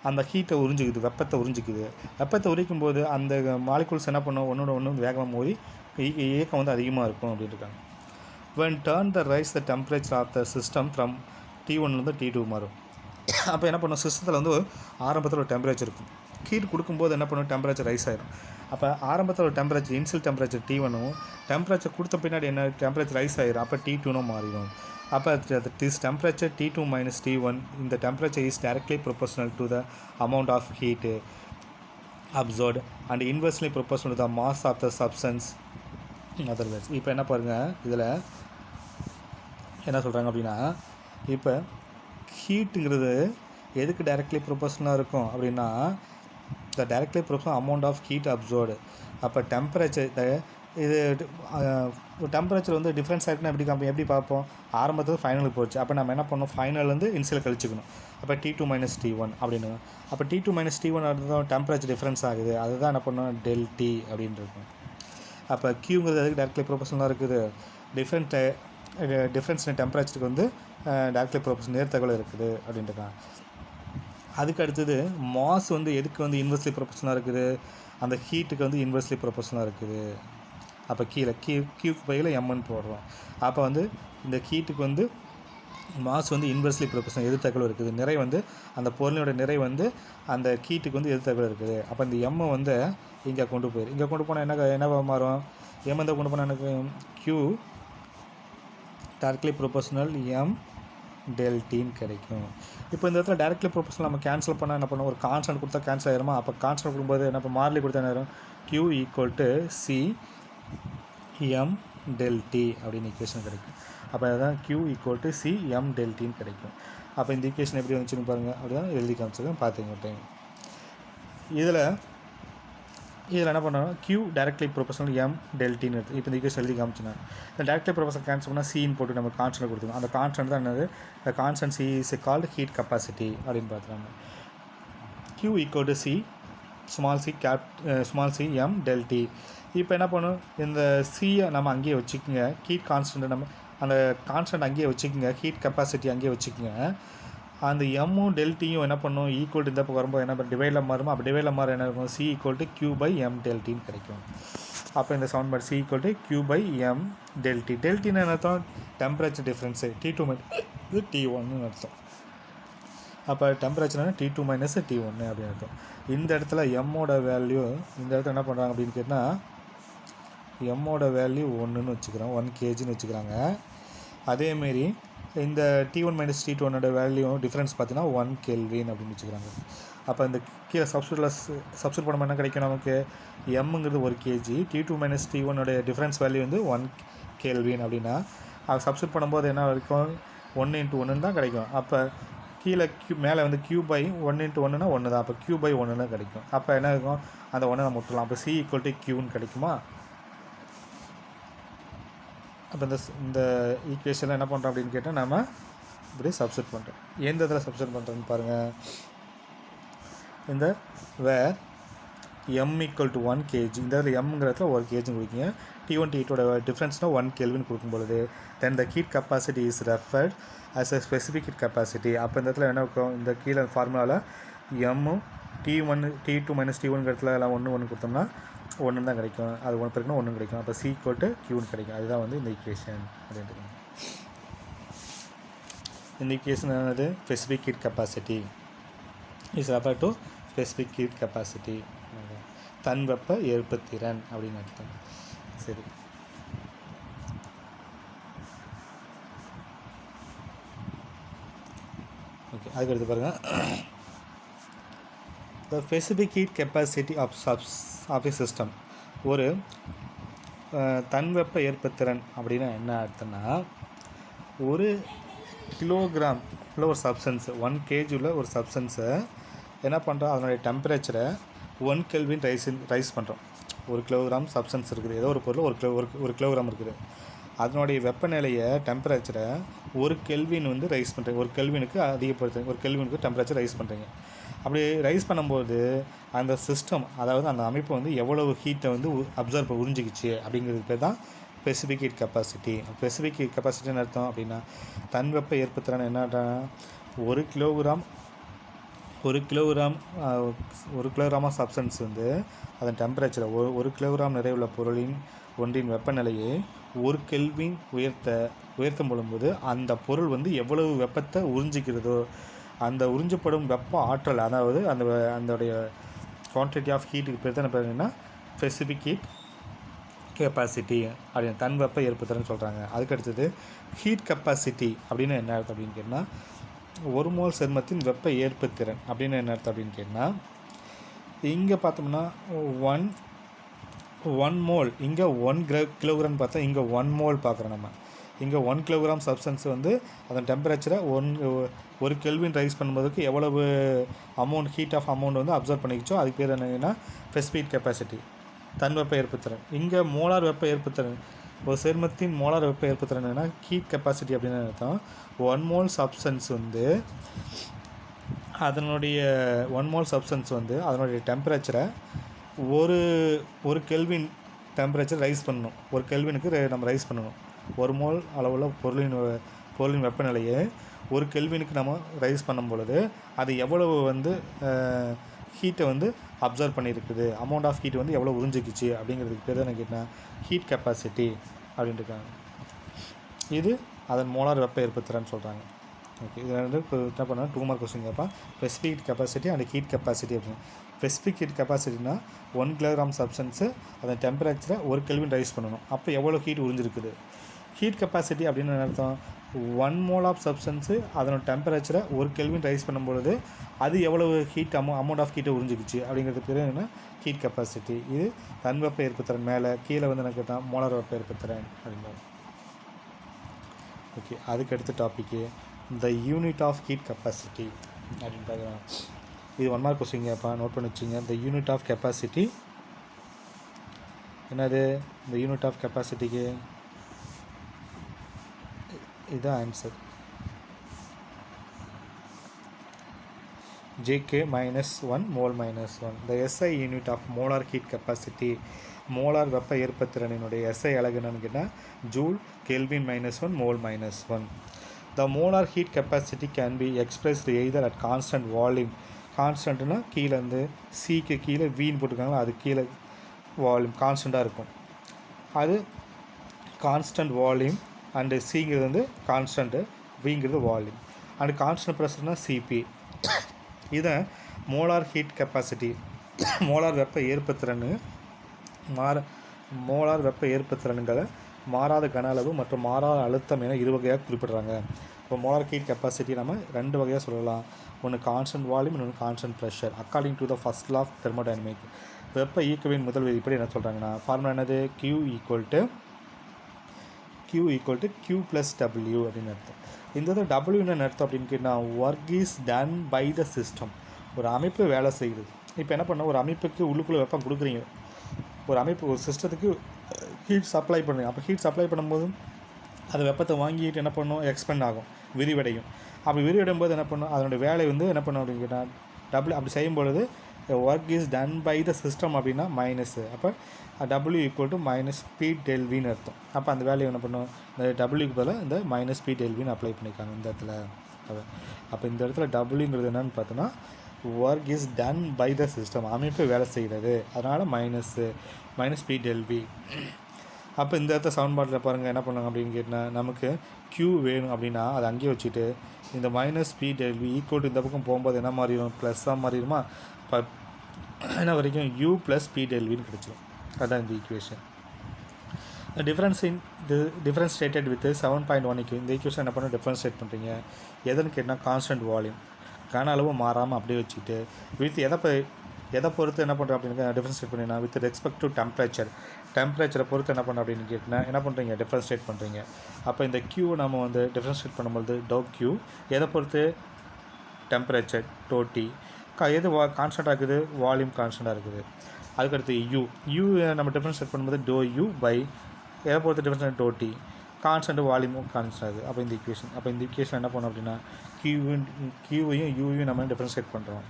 அந்த ஹீட்டை உறிஞ்சிக்குது, வெப்பத்தை உறிஞ்சிக்குது. வெப்பத்தை உரிக்கும் போது அந்த மாலிகுல்ஸ் என்ன பண்ணும், ஒன்றோட ஒன்று வேகமாக மோதி இயக்கம் வந்து அதிகமாக இருக்கும் அப்படின்னு இருக்காங்க. when turn the rise the temperature of the system from T1 T2 மாறும். அப்போ என்ன பண்ணும், சிஸ்டத்தில் வந்து ஆரம்பத்தில் ஒரு டெம்பரேச்சர் இருக்கும். ஹீட் கொடுக்கும்போது என்ன பண்ணும், டெம்பரேச்சர் ரைஸ் ஆகிடும். அப்போ ஆரம்பத்தில் ஒரு temperature initial temperature T1 temperature கொடுத்த பின்னாடி என்ன டெம்பரேச்சர் ரைஸ் ஆகிடும். அப்போ T2 மாறிடும். அப்போ this temperature T2 minus T1 இந்த temperature is directly proportional to the amount of heat absorbed and inversely proportional to the mass of the substance. otherwise இப்போ என்ன பாருங்கள், இதில் என்ன சொல்கிறாங்க அப்படின்னா, இப்போ ஹீட்டுங்கிறது எதுக்கு டைரக்ட்லி ப்ரொபோஷனலாக இருக்கும் அப்படின்னா the directly proportional amount of heat observed. அப்போ டெம்பரேச்சர் இது டெம்பரேச்சர் வந்து டிஃப்ரென்ஸ் ஆகிட்டுனா எப்படி பார்ப்போம், ஆரம்பத்தில் ஃபைனலுக்கு போச்சு. அப்போ நம்ம என்ன பண்ணோம், ஃபைனல்லேருந்து இன்சியல் கழிச்சுக்கணும். அப்போ T2 minus T1 அப்படின்னு. அப்போ T2 minus T1 அடுத்ததான் டெம்பரேச்சர் டிஃப்ரென்ஸ் ஆகுது, அதுதான் என்ன பண்ணோம் ΔT அப்படின்னு இருக்கும். அப்போ Qங்கிறது அதுக்கு டைரக்ட்லி ப்ரொபோஷனலாக இருக்குது. டிஃப்ரென்ஸ் டெம்பரேச்சருக்கு வந்து டைரக்ட்லி ப்ரொபோஷனல் நேர்த்தகவல் இருக்குது அப்படின்ட்டுருக்காங்க. அதுக்கு அடுத்தது மாஸ் வந்து எதுக்கு வந்து இன்வெர்ஸ்லி ப்ரொபோஷனலாக இருக்குது, அந்த ஹீட்டுக்கு வந்து இன்வெர்ஸ்லி ப்ரொபோஷனலாக இருக்குது. அப்போ கீழே கியூக்கு பையில் எம்என்னு போடுறோம். அப்போ வந்து இந்த ஹீட்டுக்கு வந்து மாஸ் வந்து இன்வெர்ஸ்லி ப்ரொபோஷனல் எதிர்த்தகவல் இருக்குது. நிறை வந்து அந்த பொருளினோட நிறை வந்து அந்த ஹீட்டுக்கு வந்து எதிர்த்தகவல் இருக்குது. அப்போ இந்த எம்மை வந்து இங்கே கொண்டு போனால் என்ன மாறும், எம் வந்து கொண்டு போனால் எனக்கு Q டைரக்ட்லி ப்ரொபோஷனல் எம் டெல்டின்னு கிடைக்கும். இப்போ இந்த இடத்துல டைரக்ட்லி ப்ரொபோஷனல் நம்ம கேன்சல் பண்ணால் என்ன பண்ணுவோம், ஒரு கான்ஸ்டன்ட் கொடுத்தா கேன்சல் ஆகிருமா. அப்போ கான்ஸ்டன்ட் கொடுக்கும்போது என்ன இப்போ மாறிலி கொடுத்தா என்ன ஆயிரும், Q = C m ΔT அப்படின்னு ஈக்குவேஷன் கிடைக்கும். அப்போ அதுதான் Q = C m ΔTன்னு கிடைக்கும். அப்போ இந்த ஈக்குவேஷன் எப்படி வந்துச்சுன்னு பாருங்கள், அப்படி தான் எழுதி காமிச்சிருக்கேன் பார்த்துங்க டைம். இதில் என்ன பண்ணணும், Q டைரக்ட்லி ப்ரொபோஷனல் m ΔTன்னு இருக்குது. இப்போ இந்த ஈக்குவேஷன் எழுதி காமிச்சினா இந்த டைரக்ட்லி ப்ரொபோஷனல் கேன்சல் பண்ணால் Cன்னு போட்டு நம்ம கான்ஸ்டன்ட் கொடுத்துருக்கோம். அந்த கான்ஸ்டன்ட் தான் என்னது, இந்த constant C is called heat capacity அப்படின்னு பார்த்துறாங்க. Q = C small c m ΔT. இப்போ என்ன பண்ணும், இந்த சியை நம்ம அங்கேயே வச்சுக்கோங்க, ஹீட் கான்ஸ்டன்ட் நம்ம அந்த கான்ஸ்டன்ட் அங்கேயே வச்சுக்கோங்க, ஹீட் கெப்பாசிட்டி அங்கேயே வச்சுக்கோங்க. அந்த எம்மும் டெல்டியும் என்ன பண்ணும், ஈக்குவல் இந்த பக்கம் வரும்போது என்ன டிவைடில் மாறுமோ, அப்போ டிவைடில் மாற என்ன இருக்கும், C = Q/m ΔTன்னு கிடைக்கும். அப்போ இந்த சவுண்ட்பார்ட் C = Q/m ΔT. ΔTன்னு என்ன அர்த்தம், டெம்பரேச்சர் டிஃப்ரென்ஸு T2 - T1ன்னு அர்த்தம். அப்போ டெம்பரேச்சர்னா T2 - T1 அப்படின்னு அர்த்தம். இந்த இடத்துல எம்மோட வேல்யூ இந்த இடத்துல என்ன பண்ணுறாங்க அப்படின்னு கேட்டால் எம்மோட வேல்யூ 1ன்னு வச்சுக்கிறோம், 1 kgன்னு வச்சுக்கிறாங்க. அதேமாரி இந்த T1 minus T2 value difference பார்த்தீங்கன்னா 1 கெல்வின் அப்படின்னு வச்சுக்கிறாங்க. அப்போ இந்த கீழே சப்ஸ்டியூட் பண்ணும்போது என்ன கிடைக்கும் நமக்கு? எம்ங்கிறது 1 kg, T2 minus T1 difference value வந்து 1 கெல்வின் அப்படின்னா அது சப்ஸ்டியூட் பண்ணும்போது என்ன இருக்கும்? 1 × 1 தான் கிடைக்கும். அப்போ கீழே மேலே வந்து Q பை 1 × 1னா 1 தான். அப்போ Q பை 1ன்னு கிடைக்கும். அப்போ என்ன இருக்கும்? அந்த 1 நம்ம விட்டுலாம். அப்போ C = Qன்னு கிடைக்குமா? அப்போ இந்த ஈக்குவேஷனில் என்ன பண்ணுறோம் அப்படின்னு கேட்டால் நம்ம இப்படி சப்ஸ்டியூட் பண்ணுறோம். எந்த இதில் சப்ஸ்டியூட் பண்ணுறோன்னு பாருங்கள். இந்த வேர் m = 1 kg, இந்த இதில் எம்ங்கிறதுல 1 kgன்னு கொடுக்குங்க. T1 T2 டிஃப்ரென்ஸ்னால் 1 கெல்வின் கொடுக்கும் பொழுது then the heat capacity is referred as a specific heat capacity. அப்போ இந்த இடத்துல என்ன இருக்கும்? இந்த கீழே ஃபார்முலாவில் எம்மும் T2 மைனஸ் T1 எல்லாம் 1 கொடுத்தோம்னா 1 தான் கிடைக்கும். அது 1 பிறகுனா 1 கிடைக்கும். அப்போ C = Qன்னு கிடைக்கும். அதுதான் வந்து இந்த ஈக்குவேஷன் அப்படின்ட்டு. இந்த ஈக்குவேஷன் என்னது? Specific heat capacity is refer to specific heat capacity, தன் வெப்ப ஏற்புத்திறன் அப்படின்னு அர்த்தம். சரி, ஓகே. அதுக்கு எடுத்து பாருங்கள். The specific heat capacity of a system. ஒரு தன் வெப்ப ஏற்புத்திறன் அப்படின்னா என்ன அர்த்தம்னா, ஒரு கிலோகிராமில் ஒரு சப்ஸ்டன்ஸ் 1 kg உள்ள ஒரு சப்ஸ்டன்ஸை என்ன பண்ணுறோம்? அதனுடைய டெம்பரேச்சரை 1 கெல்வின் ரைஸ் பண்ணுறோம். 1 கிலோகிராம் சப்ஸ்டன்ஸ் இருக்குது, ஏதோ ஒரு பொருள் 1 கிலோகிராம் இருக்குது. அதனுடைய வெப்பநிலையை டெம்பரேச்சரை 1 கெல்வின் வந்து ரைஸ் பண்ணுறீங்க. 1 கெல்வினுக்கு அதிகப்படுத்துறீங்க, 1 கெல்வினுக்கு டெம்பரேச்சர் ரைஸ் பண்ணுறீங்க. அப்படி ரைஸ் பண்ணும்போது அந்த சிஸ்டம், அதாவது அந்த அமைப்பு வந்து எவ்வளவு ஹீட்டை வந்து அப்சர்வ் உறிஞ்சிக்கிச்சு அப்படிங்கிறது பேர் தான் specific heat capacity. Specific heat கெப்பாசிட்டின்னு அர்த்தம் அப்படின்னா தன் வெப்ப ஏற்புத்திறன் என்னன்னா 1 கிலோகிராம் ஆஃப் சப்ஸ்டன்ஸ் வந்து அதன் டெம்பரேச்சரை 1 கிலோகிராம் நிறைவுள்ள பொருளின் ஒன்றின் வெப்பநிலையை 1 கெல்வின் உயர்த்தும் பொழுது அந்த பொருள் வந்து எவ்வளவு வெப்பத்தை உறிஞ்சிக்கிறதோ அந்த உறிஞ்சப்படும் வெப்ப ஆற்றல், அதாவது அதோடைய குவான்டிட்டி ஆஃப் ஹீட்டுக்கு பேர் தான் என்ன? ஸ்பெசிஃபிக் ஹீட் கெப்பாசிட்டி அப்படின்னு தன் வெப்ப ஏற்புத்திறன் சொல்கிறாங்க. அதுக்கடுத்தது ஹீட் கெப்பாசிட்டி அப்படின்னு என்ன அர்த்தம் அப்படின்னு கேட்டால், 1 மோல் சேர்மத்தின் வெப்ப ஏற்புத்திறன் அப்படின்னு என்ன அர்த்தம் அப்படின்னு கேட்டால், இங்கே பார்த்தோம்னா 1 மோல், இங்கே 1 கிலோகிராம் பார்த்தா இங்கே 1 மோல் பார்க்குறோம் நம்ம. இங்கே 1 கிலோகிராம் சப்ஸ்டன்ஸ் வந்து அதன் டெம்பரேச்சரை 1 கெல்வின் ரைஸ் பண்ணும்போதுக்கு எவ்வளவு ஹீட் ஆஃப் அமௌண்ட் வந்து அப்சர்வ் பண்ணிக்கிச்சோ அதுக்கு பேர் என்னன்னா ஸ்பெசிஃபிக் கெப்பாசிட்டி, தன் வெப்ப ஏற்புத்திறன். இங்கே மோலார் வெப்ப ஏற்புத்திறன், ஒரு சேர்மத்தின் மோலார் வெப்ப ஏற்புத்திறன் என்னன்னா ஹீட் கெப்பாசிட்டி அப்படின்னு அர்த்தம். 1 மோல் சப்ஸ்டன்ஸ் வந்து அதனுடைய டெம்பரேச்சரை ஒரு கெல்வின் டெம்பரேச்சர் ரைஸ் பண்ணணும். 1 கெல்வினுக்கு நம்ம ரைஸ் பண்ணணும். 1 மோல் அளவுள்ள பொருளின் வெப்பநிலையை 1 கெல்வினுக்கு நம்ம ரைஸ் பண்ணும் பொழுது அது எவ்வளவு வந்து ஹீட்டை வந்து அப்சர்வ் பண்ணியிருக்குது, அமௌண்ட் ஆஃப் ஹீட் வந்து எவ்வளோ உறிஞ்சிக்கிச்சு அப்படிங்கிறதுக்கு பேர் தான் கேட்டால் ஹீட் கெப்பாசிட்டி அப்படின்ட்டு இருக்காங்க. இது அதன் மோலார் வெப்ப ஏற்புத்திறன் சொல்கிறாங்க. ஓகே, இது வந்து என்ன பண்ணால் 2 மார்க் கொஸ்டின் கேட்பான். Specific heat capacity and heat capacity அப்படின்னு. ஸ்பெசிஃபிக் ஹீட் கெப்பாசிட்டினா 1 கிலோகிராம் சப்ஸ்டன்ஸு அதன் டெம்பரேச்சரை 1 கெல்வின் ரைஸ் பண்ணணும். அப்போ எவ்வளோ ஹீட் உறிஞ்சிருக்குது. ஹீட் கெப்பாசிட்டி அப்படின்னு அர்த்தம் 1 மோல் ஆஃப் சப்ஸ்டன்ஸு அதனோட டெம்பரேச்சரை 1 கெல்வின் ரைஸ் பண்ணும்பொழுது அது எவ்வளவு ஹீட் அமௌண்ட் ஆஃப் ஹீட்டை உறிஞ்சிக்கிச்சு அப்படிங்கிறது பேர் என்ன? Heat capacity. இது தன் வெப்ப ஏற்புத்திறன். மேலே கீழே வந்து என்ன கேட்டால் மோலார் வெப்ப ஏற்புத்திறன் அப்படின்னா. ஓகே, அதுக்கு அடுத்த topic the unit of heat capacity அப்படின்னு பார்க்கலாம். இது 1 மார்க் கொஸ்டின் கேட்பா, நோட் பண்ணி வச்சுங்க. த யூனிட் ஆஃப் கெப்பாசிட்டி என்னது? இந்த யூனிட் ஆஃப் கெப்பாசிட்டிக்கு இதுதான் answer. JK -1 mole -1. The SI unit of molar heat capacity, molar வெப்ப ஏற்புத்திறனினுடைய SI அலகு என்னன்னு கேட்டால் joule kelvin -1 mole -1. The molar heat capacity can be expressed either at constant volume. கான்ஸ்டன்ட்னா கீழே வந்து சிக்கு கீழே வீன் போட்டிருக்காங்களா, அது கீழே வால்யூம் கான்ஸ்டண்ட்டாக இருக்கும். அது கான்ஸ்டன்ட் வால்யூம் அண்டு சிங்கிறது வந்து கான்ஸ்டன்ட்டு, விங்கிறது வால்யூம். அண்டு கான்ஸ்டன்ட் ப்ரெஷர்னா சிபி. இதை மோலார் ஹீட் கெப்பாசிட்டி, மோலார் வெப்ப ஏற்புத்திறன் மோலார் வெப்ப ஏற்புத்திறன்களை மாறாத கன அளவு மற்றும் மாறாத அழுத்தம் என 2 வகையாக குறிப்பிடுறாங்க. இப்போ மோலார் ஹீட் கெப்பாசிட்டி நம்ம 2 வகையாக சொல்லலாம். ஒன்று கான்ஸ்டன்ட் வால்யூம், இன்னொன்று constant pressure. According to the first law of thermodynamic வெப்ப இயக்கவியலின் முதல் விதிப்படி என்ன சொல்கிறாங்கன்னா, ஃபார்முலா என்னது, Q = Q + W அப்படின்னு அர்த்தம். இந்த W என்ன அர்த்தம் அப்படின்னு கேட்டால், work is done by the system. ஒரு அமைப்பு வேலை செய்யுது. இப்போ என்ன பண்ணோம், ஒரு அமைப்புக்கு உள்ளுக்குள்ளே வெப்பம் கொடுக்குறீங்க, ஒரு அமைப்பு ஒரு சிஸ்டத்துக்கு ஹீட் சப்ளை பண்ணுங்க. அப்போ ஹீட் சப்ளை பண்ணும்போது அது வெப்பத்தை வாங்கிட்டு என்ன பண்ணும், எக்ஸ்பெண்ட் ஆகும், விரிவடையும். அப்படி விரிவடையும் போது என்ன பண்ணும், அதனுடைய வேலை வந்து என்ன பண்ணும் அப்படின்னு கேட்டால் டபுள். அப்படி செய்யும் பொழுது work is done by the system அப்படின்னா மைனஸு. அப்போ W = -P∆Vன்னு அர்த்தம். அப்போ அந்த வேலையை என்ன பண்ணும், இந்த டபிள்யூக்கு பதிலாக இந்த -P∆Vன்னு அப்ளை பண்ணியிருக்காங்க இந்த இடத்துல. அப்போ இந்த இடத்துல டபிள்யூங்கிறது என்னென்னு பார்த்தோன்னா, work is done by the system, அமைப்பு வேலை செய்கிறது, அதனால் -P∆V. அப்போ இந்த இடத்துல சவுண்ட்பாட்டில் பாருங்கள் என்ன பண்ணுவாங்க அப்படின்னு கேட்டால், நமக்கு Q வேணும் அப்படின்னா அதை அங்கேயே வச்சுட்டு இந்த -P∆V = இந்த பக்கம் போகும்போது என்ன மாறிடும், ப்ளஸ்ஸாக மாறிடுமா. இப்போ என்ன வரைக்கும் U + P∆Vன்னு கிடச்சிடும். அதுதான் இந்த ஈக்குவேஷன். டிஃப்ரென்ஷியேட்டட் வித் 7.1 இந்த ஈக்குவேஷன் என்ன பண்ண டிஃப்ரென்ஷியேட் பண்ணுறீங்க எதுன்னு கேட்டால், கான்ஸ்டன்ட் வால்யூம் கன அளவு மாறாமல் அப்படியே வச்சுக்கிட்டு வித் எதை பொறுத்து என்ன பண்ணுறோம் அப்படின்னு டிஃப்ரென்ஷியேட் பண்ணினா, வித் ரெஸ்பெக்ட் டு டெம்பரேச்சரை பொறுத்து என்ன பண்ணுறோம் அப்படின்னு கேட்டால் என்ன பண்ணுறீங்க, டிஃப்ரென்ஷியேட் பண்ணுறீங்க. அப்போ இந்த Q நம்ம வந்து டிஃப்ரென்ஷியேட் பண்ணும்போது ∂Q எதை பொறுத்து, டெம்பரேச்சர் ∂T எது கான்ஸ்டண்ட்டாக இருக்குது, வால்யூம் கான்ஸ்டண்ட்டாக இருக்குது. அதுக்கடுத்து U நம்ம டிஃப்ரென்ஷியேட் பண்ணும்போது ∂U பை எதை பொறுத்து டிஃப்ரென்ஷியேட் ∂T கான்ஸ்டன்ட் வால்யூமும் கான்ஸ்டன்ட் ஆகுது. அப்போ இந்த ஈக்குவேஷன் என்ன பண்ணோம் அப்படின்னா, Qவையும் Uவையும் நம்ம டிஃப்ரென்ஷியேட் பண்ணுறோம்.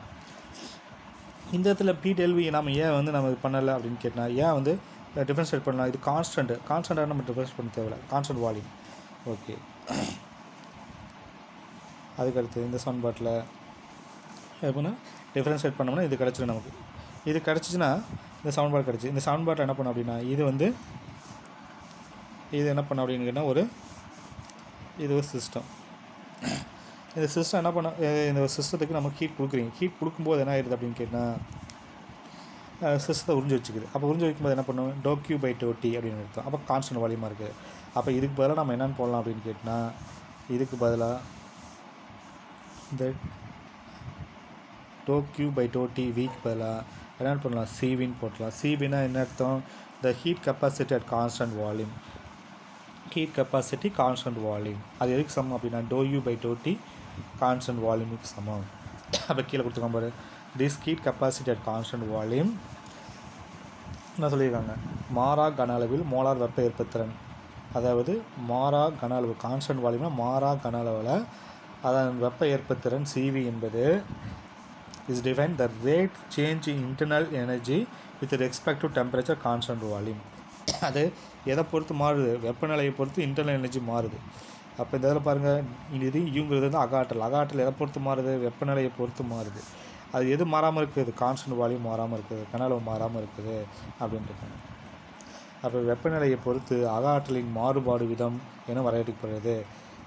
இந்த இடத்துல P∆V நம்ம ஏன் வந்து நம்ம பண்ணலை அப்படின்னு கேட்டால், ஏன் வந்து டிஃப்ரென்ஷியேட் பண்ணலாம், இது கான்ஸ்டண்ட்டாக நம்ம டிஃப்ரென்ஷியேட் பண்ண தேவையில்லை, கான்ஸ்டன்ட் வால்யூம். ஓகே, அதுக்கடுத்து இந்த சமன்பாட்டில் எப்படின்னா டிஃப்ரென்ஷியேட் பண்ணோம்னா இது கிடச்சிடும் நமக்கு. இது கிடச்சிச்சின்னா இந்த சமன்பாடு கிடச்சி, இந்த சமன்பாட்டை என்ன பண்ணோம் அப்படின்னா, இது என்ன பண்ணோம் அப்படின்னு கேட்டால், இது ஒரு சிஸ்டம். இந்த சிஸ்டம் என்ன பண்ண, இந்த சிஸ்டத்துக்கு நம்ம ஹீட் கொடுக்குறீங்க. ஹீட் கொடுக்கும்போது என்ன ஆயிடுது அப்படின்னு கேட்டால், சிஸ்டத்தை உறிஞ்சி வச்சுக்குது. அப்போ உறிஞ்சி வைக்கும்போது என்ன பண்ணுவோம், ∂Q/∂T அப்படின்னு அர்த்தம். அப்போ கான்ஸ்டன்ட் வால்யூமாக இருக்குது. அப்போ இதுக்கு பதிலாக நம்ம என்னென்னு போடலாம் அப்படின்னு கேட்டால், இதுக்கு பதிலாக இந்த ∂Q/∂T வீக்கு பதிலாக என்னென்னு பண்ணலாம், CVன்னு போட்டலாம். CVனா என்ன அர்த்தம், த heat capacity at constant volume. Heat capacity constant volume அது எதுக்கு சமம் அப்படின்னா, ∂U/∂T கான்ஸ்டன்ட் வால்யூமுக்கு சமம். அப்போ கீழே கொடுத்துருக்காங்க பாரு, this heat capacity at constant volume என்ன சொல்லியிருக்காங்க, மாறா கன அளவில் மோலார் வெப்ப ஏற்புத்திறன். அதாவது மாறா கன அளவு, கான்ஸ்டன்ட் வால்யூம்னா மாறா கன அளவில் அதன் வெப்ப ஏற்புத்திறன் CV என்பது is define the rate change in internal energy with respect to temperature constant volume. அது எதை பொறுத்து மாறுது, வெப்பநிலையை பொறுத்து இன்டர்னல் எனர்ஜி மாறுது. அப்போ இந்த இதில் பாருங்கள், இது இவங்கிறது வந்து அகாற்றல் எதை பொறுத்து மாறுது, வெப்பநிலையை பொறுத்து மாறுது. அது எது மாறாமல் இருக்குது, கான்ஸ்டன்ட் வால்யூம் மாறாமல் இருக்குது, கன அளவு மாறாமல் இருக்குது அப்படின்ட்டு. அப்போ வெப்பநிலையை பொறுத்து அகாற்றலின் மாறுபாடு விதம் என வரையறுக்கப்படுறது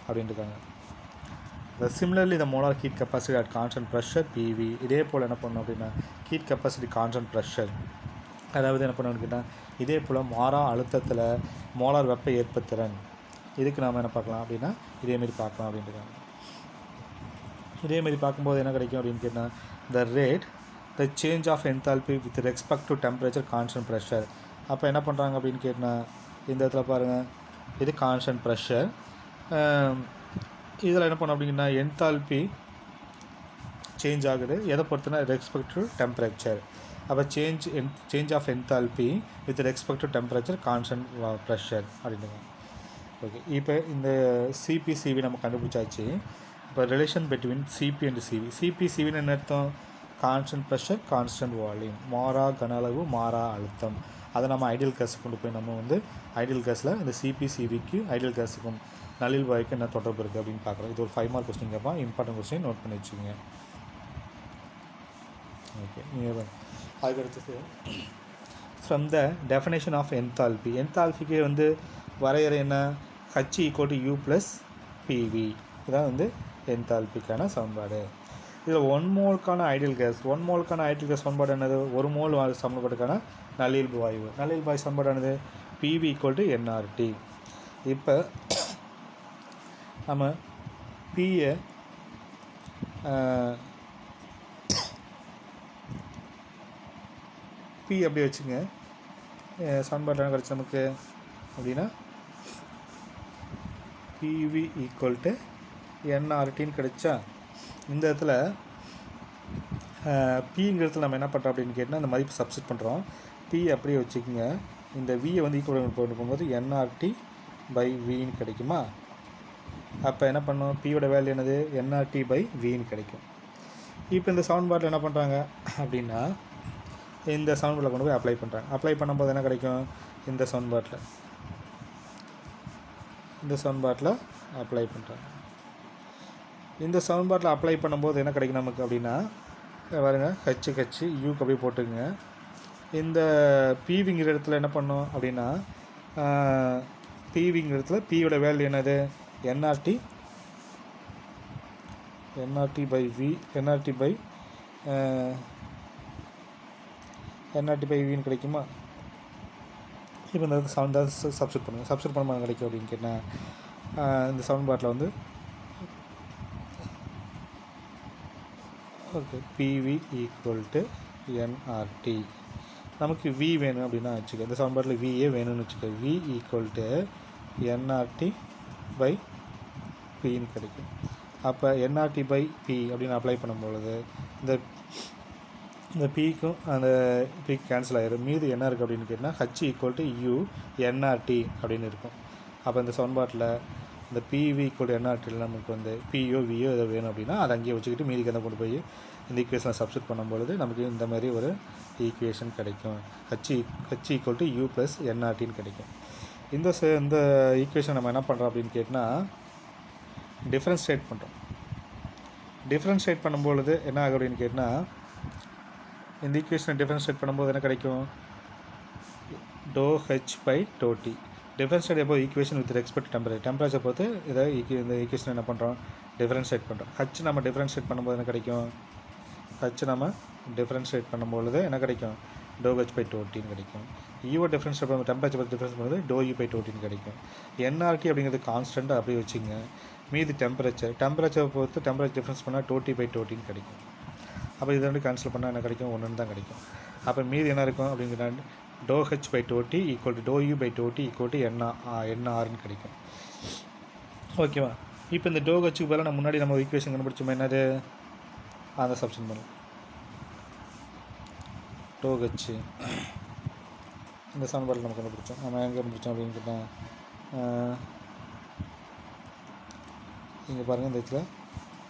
அப்படின்ட்டுருக்காங்க. சிமிலர்லி இந்த molar heat capacity at constant pressure PV. இதே போல் என்ன பண்ணணும் அப்படின்னா, ஹீட் கெப்பாசிட்டி கான்ஸ்டன்ட் ப்ரெஷர், அதாவது என்ன பண்ணணும்னு கேட்டால், இதே போல் மாறா அழுத்தத்தில் மோலார் வெப்ப ஏற்புத்திறன், இதுக்கு நாம் என்ன பார்க்கலாம் அப்படின்னா, இதேமாரி பார்க்கலாம் அப்படின்ட்டுருக்காங்க. இதேமாரி பார்க்கும்போது என்ன கிடைக்கும் அப்படின்னு கேட்டால், the change of enthalpy with respect to temperature constant pressure. அப்போ என்ன பண்ணுறாங்க அப்படின்னு கேட்டால், இந்த இடத்துல பாருங்கள், இது கான்ஸ்டன்ட் ப்ரெஷர். இதில் என்ன பண்ணோம் அப்படின்னா, என்தால்பி சேஞ்ச் ஆகுது, எதை பொறுத்துனா ரெஸ்பெக்ட் டு டெம்பரேச்சர். அப்போ change of enthalpy with respect to temperature constant pressure அப்படின்ட்டு. ஓகே, இப்போ இந்த CP/CV நம்ம கண்டுபிடிச்சாச்சு. இப்போ ரிலேஷன் பிட்வீன் CP அண்ட் CVன்னு என்ன அர்த்தம், கான்ஸ்டன்ட் ப்ரெஷர் கான்ஸ்டன்ட் வால்யூம், மாறா கன அளவு மாறா அழுத்தம். அதை நம்ம ஐடியல் கேஸுக்கு கொண்டு போய் நம்ம வந்து ஐடியல் கேஸில் இந்த CP/CVக்கு ஐடியல் கேஸுக்கும் நளில் வாய்க்கு என்ன தொடர்பு இருக்குது அப்படின்னு பார்க்குறோம். இது ஒரு 5 மார்க் கொஸ்டின் கேட்பான், இம்பார்ட்டன்ட் கொஸ்டின் நோட் பண்ணி வச்சுக்கோங்க. ஓகே, அதுக்கடுத்து ஃப்ரம் த டெஃபினேஷன் ஆஃப் என்தால்பிக்கு வந்து வரையறை என்ன, H = U + PV. இதான் வந்து என்தால்பிக்கான சமன்பாடு. இதில் 1 மோலுக்கான ஐடியல் கேஸ் 1 மோலுக்கான ஐடியல் கேஸ் சமன்பாடு என்னது? 1 மோல் சமன்பாட்டுக்கான நல்லியல்பு வாயு சமன்பாடு என்னது? PV = nRT. இப்போ நம்ம பியை பி அப்படி வச்சுங்க. சமன்பாடு என்ன கிடச்சி நமக்கு அப்படின்னா PV = nRTன்னு கிடைச்சா, இந்த இடத்துல பிங்கிறதுல நம்ம என்ன பண்ணுறோம் அப்படின்னு கேட்டால் இந்த மதிப்பு சப்ஸ்டிட் பண்ணுறோம். பி அப்படியே வச்சுக்கோங்க. இந்த வியை வந்து ஈக்குவல் போட்டு போகும்போது nRT/Vன்னு கிடைக்குமா? அப்போ என்ன பண்ணோம்? பியோட வேல்யூ என்னது? nRT/Vன்னு கிடைக்கும். இப்போ இந்த சமன்பாட்டில் என்ன பண்ணுறாங்க அப்படின்னா, இந்த சமன்பாட்டில் கொண்டு போய் அப்ளை பண்ணுறாங்க. அப்ளை பண்ணும்போது என்ன கிடைக்கும்? இந்த சமன்பாட்டில் அப்ளை பண்ணுறாங்க. இந்த சமன்பாட்டில் அப்ளை பண்ணும்போது என்ன கிடைக்கும் நமக்கு அப்படின்னா, பாருங்க, ஹச் யூக்கு அப்படியே போட்டுக்குங்க. இந்த பிவிங்கிற இடத்துல என்ன பண்ணோம் அப்படின்னா, பிவிங்கிற இடத்துல பியோட வேல்யூ என்னது? nRT/Vன்னு கிடைக்குமா? இப்போ இந்த சப்ஸ்டிட் பண்ணுங்கள். சப்ஸ்டிட் பண்ணும்போது கிடைக்கும் அப்படின்னு கேட்டேன். இந்த சமன்பாட்டில் வந்து ஓகே, PV = nRT. நமக்கு V வேணும் அப்படின்னா வச்சுக்க. இந்த சமன்பாட்டில் VA வேணும்னு வச்சுக்க. V = nRT/Pன்னு கிடைக்கும். அப்போ nRT/P அப்படின்னு அப்ளை பண்ணும்பொழுது இந்த Pக்கும் அந்த Pக்கு கேன்சல் ஆகிடும். மீது என்ன இருக்குது அப்படின்னு கேட்டால் H = U nRT அப்படின்னு இருக்கும். அப்போ இந்த சமன்பாட்டில் இந்த PV = nRTயில் நமக்கு வந்து PO VO எதோ வேணும் அப்படின்னா அதை அங்கேயே வச்சுக்கிட்டு மீதிக்கு எதை கொண்டு போய் இந்த ஈக்குவேஷனை சப்ஸ்டிட் பண்ணும்பொழுது நமக்கு இந்த மாதிரி ஒரு ஈக்குவேஷன் கிடைக்கும். H = U + nRTன்னு கிடைக்கும். இந்த ஈக்குவேஷன் நம்ம என்ன பண்ணுறோம் அப்படின்னு கேட்டால் டிஃப்ரென்ஷியேட் பண்ணுறோம். டிஃப்ரென்ஷியேட் பண்ணும்பொழுது என்ன ஆகும் அப்படின்னு கேட்டால், இந்த ஈக்குவேஷனை டிஃப்ரென்ஷியேட் பண்ணும்போது என்ன கிடைக்கும்? ∂H/∂T. டிஃப்ரென்ஷியேட் எப்போ? ஈக்குவேஷன் வித் ரெஸ்பெக்ட் டெம்பரேச்சர் பொறுத்து இந்த ஈக்குவேஷன் என்ன பண்ணுறோம்? டிஃப்ரென்ஷியேட் பண்ணுறோம். H நம்ம டிஃப்ரென்ஷியேட் பண்ணும்போது என்ன கிடைக்கும்? டிஃப்ரென்ஷியேட் பண்ணும்பொழுது என்ன கிடைக்கும்? ∂H/∂Tன்னு கிடைக்கும். ஈவோ டிஃப்ரென்ஷியேட் பண்ணும்போது டெம்பரேச்சர் பொறுத்து டிஃப்ரென்ஸ் பண்ணும்போது ∂U/∂Tன்னு கிடைக்கும். nRT அப்படிங்கிறது கான்ஸ்டன்ட் அப்படியே வச்சுங்க. மீதி டெம்பரேச்சர் பொறுத்து டெம்பரேச்சர் டிஃப்ரென்ஸ் பண்ணால் ∂T/∂Tன்னு கிடைக்கும். அப்போ இது ரெண்டு கேன்சல் பண்ணால் என்ன கிடைக்கும்? 1ன்னு தான் கிடைக்கும். அப்போ மீதி என்ன இருக்கும் அப்படிங்கிற ∂H/∂T = ∂U/∂T = nRன்னு கிடைக்கும். ஓகேவா? இப்போ இந்த ∂Hக்கு பதிலாக முன்னாடி நம்ம ஈக்குவேஷன் கண்டுபிடிச்சோம். என்னது? அந்த சப்ஸ்டிட் பண்ணலாம். ∂H இந்த சமன்பாட்டில் நம்ம கண்டுபிடிச்சோம். நம்ம எங்கே கண்டுபிடிச்சோம் அப்படின்னு கேட்டால், இங்கே பாருங்கள், இந்த இடத்துல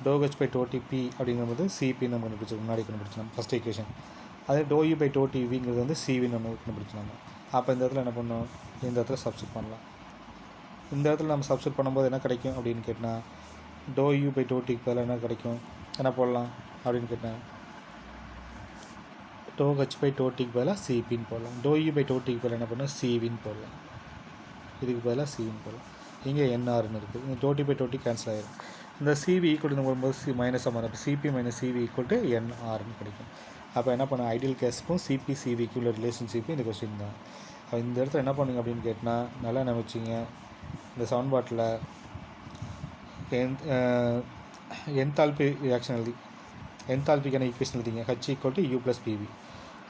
∂H/∂TP அப்படிங்கும்போது CP நம்ம கண்டுபிடிச்சோம். முன்னாடி கண்டுபிடிச்சோம் ஃபஸ்ட் ஈக்குவேஷன். அதே ∂U/∂TVங்கிறது வந்து CV நம்ம கண்டுபிடிச்சோம். அப்போ இந்த இடத்துல என்ன பண்ணோம்? இந்த இடத்துல சப்ஸ்டிட் பண்ணலாம். இந்த இடத்துல நம்ம சப்ஸ்டிட் பண்ணும்போது என்ன கிடைக்கும் அப்படின்னு கேட்டால், ∂U/∂Tக்கு பதிலாக என்ன கிடைக்கும்? என்ன போடலாம் அப்படின்னு கேட்டேன்? ∂H/∂Tக்கு பதிலாக CPன்னு போடலாம். ∂U/∂Tக்கு பதிலாக என்ன பண்ணலாம்? CVன்னு போடலாம். இதுக்கு பதிலாக CVன்னு போடலாம். இங்கே nRன்னு இருக்குது. இந்த ∂T/∂T கேன்சல் ஆகிடும். இந்த CV ஈக்குவல் வரும்போது மைனஸாக மாறும். அப்போ CP - CV = nRன்னு கிடைக்கும். அப்போ என்ன பண்ண? ஐடியல் கேஸுக்கும் CP CVக்கு உள்ள ரிலேஷன்ஷிப்பு இந்த கொஸ்டின் தான். அப்போ இந்த இடத்துல என்ன பண்ணுங்க அப்படின்னு கேட்டால், நல்லா நினச்சிங்க. இந்த சமன்பாட்டில் என்தால்பி ரியாக்ஷன் என்தால்பிக்கான ஈக்குவேஷன் எழுதிங்க. H = U + PV.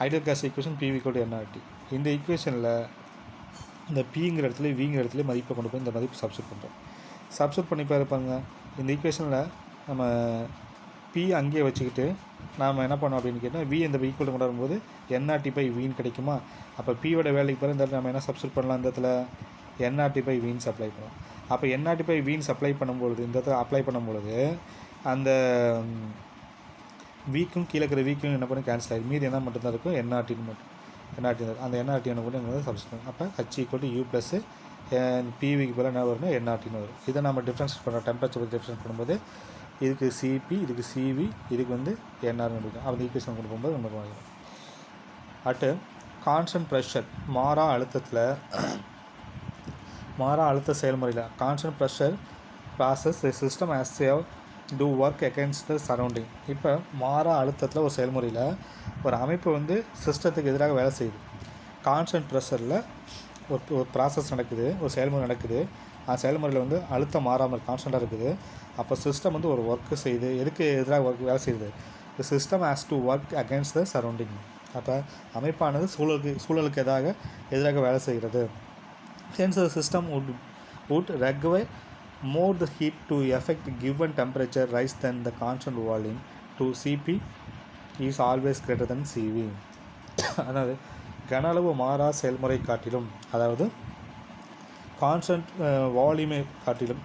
Ideal gas equation PV = nRT. இந்த ஈக்குவேஷனில் இந்த Pங்கிற இடத்துல Vங்கிற இடத்துல மதிப்பை கொண்டு போய் இந்த மதிப்பு சப்ஸ்டிட் பண்ணுறோம். சப்ஸ்டிட் பண்ணி இருப்பாங்க. இந்த ஈக்குவேஷனில் நம்ம P அங்கேயே வச்சுக்கிட்டு நாம் என்ன பண்ணோம் அப்படின்னு கேட்டால், V இந்த ஈக்குவல் கொண்டு வரும்போது nRT/Vன்னு கிடைக்குமா? அப்போ Pயோட வேலைக்கு பிறகு இந்த இடத்துல நம்ம என்ன சப்ஸ்டிட் பண்ணலாம்? இந்த இடத்துல nRT/Vன்னு சப்ளை பண்ணலாம். அப்போ nRT/Vன்னு சப்ளை பண்ணும்பொழுது இந்த இடத்துல அப்ளை பண்ணும்பொழுது அந்த வீக்கும் கீழே இருக்கிற வீக்கும் என்ன பண்ணி கேன்சல் ஆகிடும். மீதி என்ன மட்டும்தான் இருக்கும்? nRTன்னு மட்டும். அந்த nRT மட்டும் எங்கே சப்ஸ்டிட் பண்ணும். அப்போ H = U + PVக்கு பதிலாக என்ன வரும்னா nRTன்னு வரும். இதை நம்ம டிஃப்ரென்ஸ் பண்ணுறோம். டெம்பரேச்சர் டிஃப்ரென்ஸ் பண்ணும்போது இதுக்கு CP, இதுக்கு CV, இதுக்கு வந்து nRன்னு இருக்கும். அந்த ஈக்குவேஷன் கொண்டு போகும்போது நமக்கு வாங்கிடும். அடுத்து கான்ஸ்டன்ட் ப்ரெஷர், மாறா அழுத்த செயல்முறையில் constant pressure process system has to work against the surrounding. இப்போ மாறா அழுத்தத்தில் ஒரு செயல்முறையில் ஒரு அமைப்பு வந்து சிஸ்டத்துக்கு எதிராக வேலை செய்யுது. கான்ஸ்டன்ட் ப்ரெஷரில் ஒரு ப்ராசஸ் நடக்குது, ஒரு செயல்முறை நடக்குது. அந்த செயல்முறையில் வந்து அழுத்தம் மாறாமல் கான்ஸ்டண்ட்டாக இருக்குது. அப்போ சிஸ்டம் வந்து ஒரு ஒர்க்கு செய்யுது. எதுக்கு எதிராக வேலை செய்யுது? The system has to work against the surrounding. அப்போ அமைப்பானது சூழலுக்கு எதிராக வேலை செய்கிறது. Hence the system would require more the heat to affect given temperature rise than the constant volume to Cp is always greater than Cv. அதாவது கன அளவு மாறா செயல்முறை காட்டிலும், அதாவது கான்ஸ்டன்ட் வால்யூமை காட்டிலும்,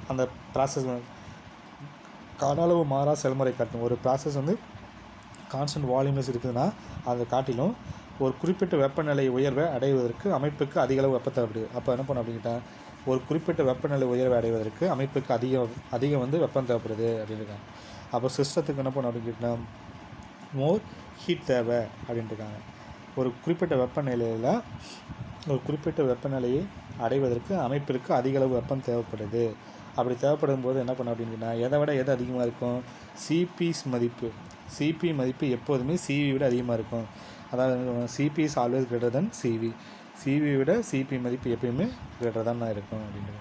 அந்த ப்ராசஸ் கன அளவு மாறா செயல்முறை காட்டிலும் ஒரு ப்ராசஸ் வந்து கான்ஸ்டன்ட் வால்யூம்ஸ் இருக்குதுன்னா அதை காட்டிலும் ஒரு குறிப்பிட்ட வெப்பநிலை உயர்வை அடைவதற்கு அமைப்புக்கு அதிக அளவு வெப்பம் தேவைப்படுது. அப்போ என்ன பண்ண அப்படின்ட்டா, ஒரு குறிப்பிட்ட வெப்பநிலை உயர்வை அடைவதற்கு அமைப்புக்கு அதிகம் வந்து வெப்பம் தேவைப்படுது அப்படின்ட்டுருக்காங்க. அப்போ சிஸ்டத்துக்கு என்ன பண்ண அப்படின்னு கேட்டால் மோர் ஹீட் தேவை அப்படின்ட்டுருக்காங்க. ஒரு குறிப்பிட்ட வெப்பநிலையை அடைவதற்கு அமைப்பிற்கு அதிக அளவு வெப்பம் தேவைப்படுது. அப்படி தேவைப்படும் போது என்ன பண்ண அப்படின்னா, எதை விட எது அதிகமாக இருக்கும்? சிபி மதிப்பு எப்போதுமே சிவி விட அதிகமாக இருக்கும். அதாவது CP is always greater than CV. CV விட சிபி மதிப்பு எப்பயுமே கிரேட்டர் தான் இருக்கும் அப்படின்றது.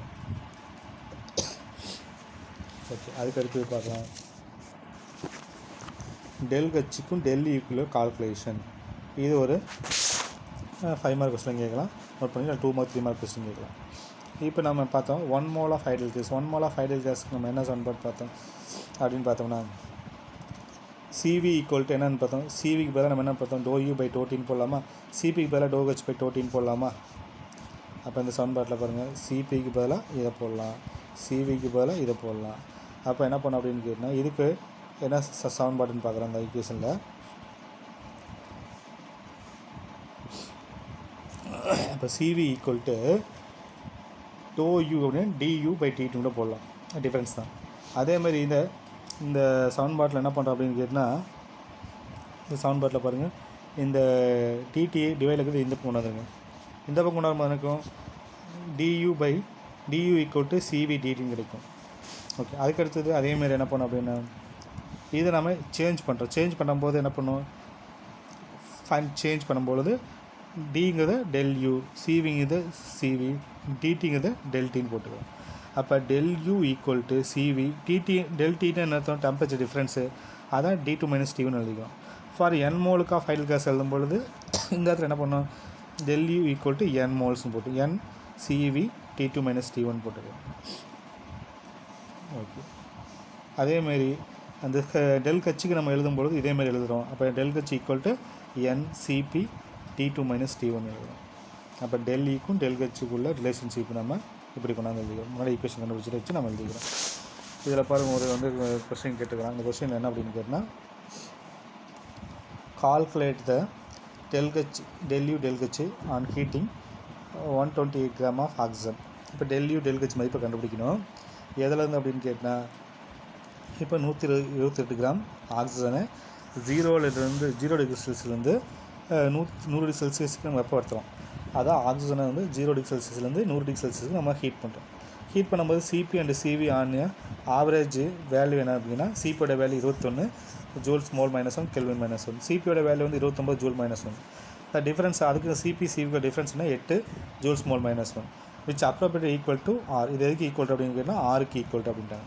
ஓகே, அதுக்கு அடுத்தது பார்க்கலாம். டெல் ஹெச்சுக்கும் டெல் ஈக்குள்ள கால்குலேஷன். இது ஒரு 5 மார்க் கொஸ்டின் கேட்கலாம். நோட் பண்ணி 2 மார்க் 3 மார்க் கொஸ்டின் கேட்கலாம். இப்போ நம்ம பார்த்தோம் 1 mole of ideal gas. 1 mole of ideal கேஸ்க்கு நம்ம என்ன சமன்பாடு பார்த்தோம் அப்படின்னு பார்த்தோம்னா, சிவி ஈக்குவல் டு என்னென்னு பார்த்தோம். சிவிக்கு பதிலாக நம்ம என்ன பார்த்தோம்? டோ யூ பை டோட்டின்னு போடலாமா? சிபிக்கு பதிலாக டோ ஹெச் பை டோட்டின்னு போடலாமா? அப்போ இந்த சமன்பாட்டில் பாருங்கள், சிபிக்கு பதிலாக இதை போடலாம், சிவிக்கு பதிலாக இதை போடலாம். அப்போ என்ன பண்ணோம் அப்படின்னு கேட்டால், இதுக்கு என்ன சமன்பாடுன்னு பார்க்குறோம் அந்த ஈக்குவேஷனில். இப்போ சிவி ஈக்குவல் டு டோ யூ அப்படின்னு டியூ பை டிடின்னு கூட போடலாம், டிஃப்ரென்ஸ் தான். அதேமாதிரி இந்த சமன்பாட்டில் என்ன பண்ணுறோம் அப்படின்னு கேட்டால், இந்த சமன்பாட்டில் பாருங்கள், இந்த டிடிஏ டிவைடில் இருக்குது இந்த பக்கம் கொண்டாந்துருங்க. இந்த பக்கம் கொண்டாடும் இருக்கும் டியூ ஈக்குவல் டு சிவி டிடின்னு கிடைக்கும். ஓகே, அதுக்கடுத்தது அதேமாதிரி என்ன பண்ணோம் அப்படின்னா, இதை நம்ம சேஞ்ச் பண்ணும்போது என்ன பண்ணுவோம்? சேஞ்ச் பண்ணும்பொழுது டிங்கிறது டெல் யூ, சிவிங்கிறது சிவி, டிடிங்கிறது டெல் டின்னு போட்டுக்கலாம். அப்போ del U equal to C V d T. Del டின்னு என்ன அர்த்தம்? டெம்பரேச்சர் டிஃப்ரென்ஸு, அதான் D2 - T1 எழுதிக்கலாம். ஃபார் என் மோலுக்கு ஆஃப் ஐடியல் கேஸ் எழுதும் பொழுது இந்த இடத்துல என்ன பண்ணோம்? டெல் யூ ஈக்குவல் டு என் மோல்ஸ்னு போட்டு என் சிவி T2 - T1 போட்டுக்கலாம். ஓகே, அதேமாரி அந்த டெல் ஹெச்சுக்கு நம்ம எழுதும்பொழுது இதேமாதிரி எழுதுகிறோம். அப்போ del H equal to N CP T2 - T1 எழுதுகிறோம். அப்போ டெல் ஈக்கும் டெல் ஹெச்சுக்குள்ள ரிலேஷன்ஷிப் நம்ம இப்படி கொண்டாந்து எழுதிக்கிறோம். முன்னாடி ஈக்குவேஷன் கண்டுபிடிச்சிட்டு வச்சு நம்ம எழுதிக்கிறோம். இதில் பாருங்கள், ஒரு வந்து கொஸ்டின் கேட்டுக்கிறாங்க. அந்த கொஸ்டின் என்ன அப்படின்னு கேட்டால், calculate the del H on heating 128 gram of oxygen. இப்போ டெல் ஹெச் மதிப்பை கண்டுபிடிக்கணும். எதுலேருந்து அப்படின்னு கேட்டால், இப்போ 128 கிராம் ஆக்சிஜனை 0 டிகிரி செல்சியஸ்லேருந்து 100 டிகிரி செல்சியஸுக்கு நம்ம வெப்பப்படுத்துகிறோம். அதான் ஆக்சிஜனை வந்து 0 டிகிரி செல்சியஸ்லேருந்து 100 டிகிரி செல்சியஸுக்கு நம்ம ஹீட் பண்ணுறோம். ஹீட் பண்ணும்போது C P and C V on average value என்ன அப்படின்னா, சிபியோட வேல்யூ 21 ஜூல்ஸ் மோல் -1 கெல்வின் -1. சிபியோட வேல்யூ வந்து 29 ஜூல் -1. டிஃப்ரென்ஸ் அதுக்கு சிபிக்கு டிஃப்ரென்ஸ்னா 8 joules mole -1 which appropriate equal to R. இது எதுக்கு ஈக்குவல் அப்படின்னு கேட்டால் ஆருக்கு ஈக்குவல் டு அப்படின்ட்டாங்க.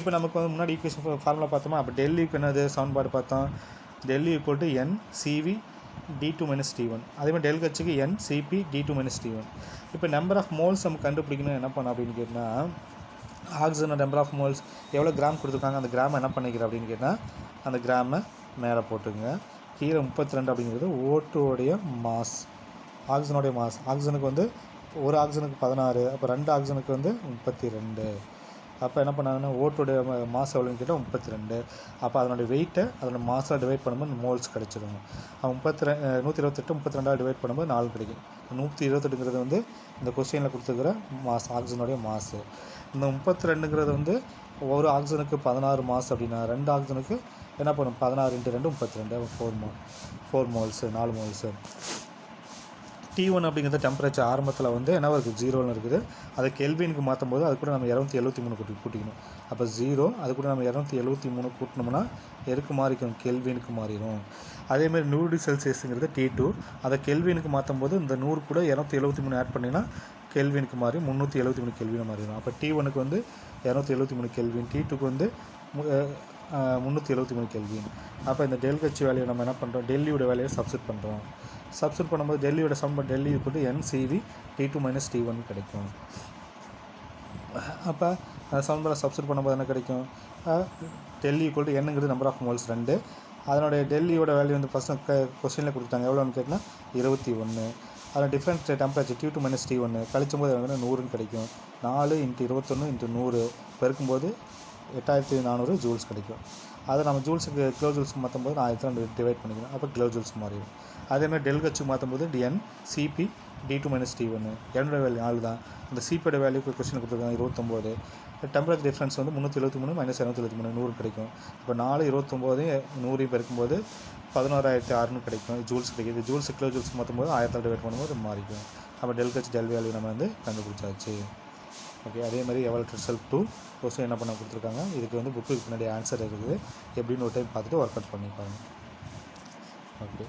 இப்போ நமக்கு வந்து முன்னாடி ஈக்குவேஷன் ஃபார்முலா பார்த்தோமா. அப்போ டெல்லிக்கு என்னது சமன்பாடு பார்த்தோம்? டெல்லி equal to N CV D2 - T1. அதேமாதிரி டெல் ஹெச்சுக்கு என் சிபி D2 - T1. இப்போ நம்பர் ஆஃப் மோல்ஸ் நம்ம கண்டுபிடிக்கணும். என்ன பண்ணோம் அப்படின்னு கேட்டால், ஆக்சிஜன் நம்பர் ஆஃப் மோல்ஸ் எவ்வளோ கிராம் கொடுத்துருக்காங்க, அந்த கிராம் என்ன பண்ணிக்கிறோம் அப்படின்னு கேட்டால், அந்த கிராமை மேலே போட்டுங்க. கீழே 32 அப்படிங்கிறது ஓட்டோடைய மாஸ், ஆக்சிஜனுடைய மாஸ். ஆக்சிஜனுக்கு வந்து ஒரு ஆக்சிஜனுக்கு 16, அப்போ 2 ஆக்சிஜனுக்கு வந்து 32. அப்போ என்ன பண்ணாங்கன்னா, ஓட்டோடைய மாஸ் எவ்வளோன்னு கேட்டால் 32. அப்போ அதனுடைய வெயிட்டை அதோட மாஸாக டிவைட் பண்ணும்போது மோல்ஸ் கிடச்சிடும். 128 32 டிவைட் பண்ணும்போது 4 கிடைக்கும். 128ங்கிறது வந்து இந்த கொஸ்டினில் கொடுத்துருக்கிற மாஸ், ஆக்சிஜனுடைய மாசு. இந்த 32ங்கிறது வந்து ஒரு ஆக்சிஜனுக்கு 16 மாஸ் அப்படின்னா 2 ஆக்சிஜனுக்கு என்ன பண்ணும்? 16 × 2 32, 4 மோல்ஸு, 4 மோல்ஸு. T1 அப்படிங்கிறது டெம்பரேச்சர் ஆரம்பத்தில் வந்து என்ன இருக்குது? 0ன்னு இருக்குது. அதை கெல்வினுக்கு மாற்றும் போது அது கூட நம்ம 273 கூட்டிக்கணும். அப்போ 0 அது கூட நம்ம 273 கூட்டினோம்னா எதுக்கு மாறிக்கும், கெல்வினுக்கு மாறிடும். அதேமாதிரி 100 டிகிரி செல்சியஸுங்கிறது T2, அதை கெல்வினுக்கு மாற்றும் போது இந்த 100 கூட 273 ஆட் பண்ணிங்கன்னா கெல்வினுக்கு மாறி 373 கெல்வின் மாறிடும். அப்போ T1க்கு வந்து 273 கெல்வின், T2க்கு வந்து 373 கெல்வின். அப்போ இந்த டெல்ஹெச் வேல்யூ நம்ம என்ன பண்ணுறோம், டெல்லியோட வேல்யூவை சப்ஸ்டிட் பண்ணுறோம். சப்ஸ்டிட் பண்ணும்போது டெல்லியோட சம்பளம் Delhi equal to NCV T2 - T1 கிடைக்கும். அப்போ சமன்பாடு சப்ஸ்டிட் பண்ணும்போது என்ன கிடைக்கும், டெல்லி ஈக்குவல் டு என்னங்கிறது நம்பர் ஆஃப் மோல்ஸ் 2, அதனுடைய டெல்லியோட வேல்யூ வந்து ஃபஸ்ட்டு கொஸ்டினில் கொடுத்துட்டாங்க எவ்வளோன்னு கேட்டால் 21. அதில் டிஃப்ரெண்ட் டெம்பரேச்சர் T2 - T1 கழிச்சும்போது எனக்கு 100ன்னு கிடைக்கும். 4 × 21 × 100 பெருக்கும்போது 8400 ஜூல்ஸ் கிடைக்கும். அதை நம்ம ஜூல்ஸுக்கு கிலோ ஜூல்ஸுக்கு மாற்றும் போது 1000 டிவைட் பண்ணிக்கணும். அப்போ கிலோ ஜூல்ஸ்க்கு மாறிடும். அதேமாதிரி டெல்ஹெச்சுக்கு மாற்றும் போது NCP D2 - T1 என்னோட வேல்யூ 4 தான். அந்த சிபியோட வேல்யூ கொஸ்டின் கொடுத்துருக்காங்க 29. டெம்பரேச்சர் டிஃப்ரென்ஸ் வந்து 373 - 273 100 கிடைக்கும். இப்போ 4 29 100 பெருக்கும்போது 11600 கிடைக்கும், ஜூல்ஸ் கிடைக்குது. ஜூல்ஸ் கிலோ ஜூல்ஸ் மாற்றும் போது 1000 டிவைட் பண்ணும்போது மாறிக்கும். அப்போ டெல்ஹெச் டெல் வேல்யூ நம்ம வந்து கண்டுபிடிச்சாச்சு. ஓகே, அதே மாதிரி எவல்யூட்டர் செல்ஃப் 2 கொஸ்டின் என்ன பண்ண கொடுத்துருக்காங்க, இதுக்கு வந்து புக்கு பின்னாடி ஆன்சர் இருக்குது, எப்படின்னு ஒரு டைம் பார்த்துட்டு ஒர்க் அவுட் பண்ணிப்பாங்க. Okay,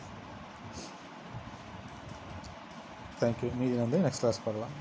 thank you. மீதி வந்து நெக்ஸ்ட் கிளாஸ் பார்க்கலாம்.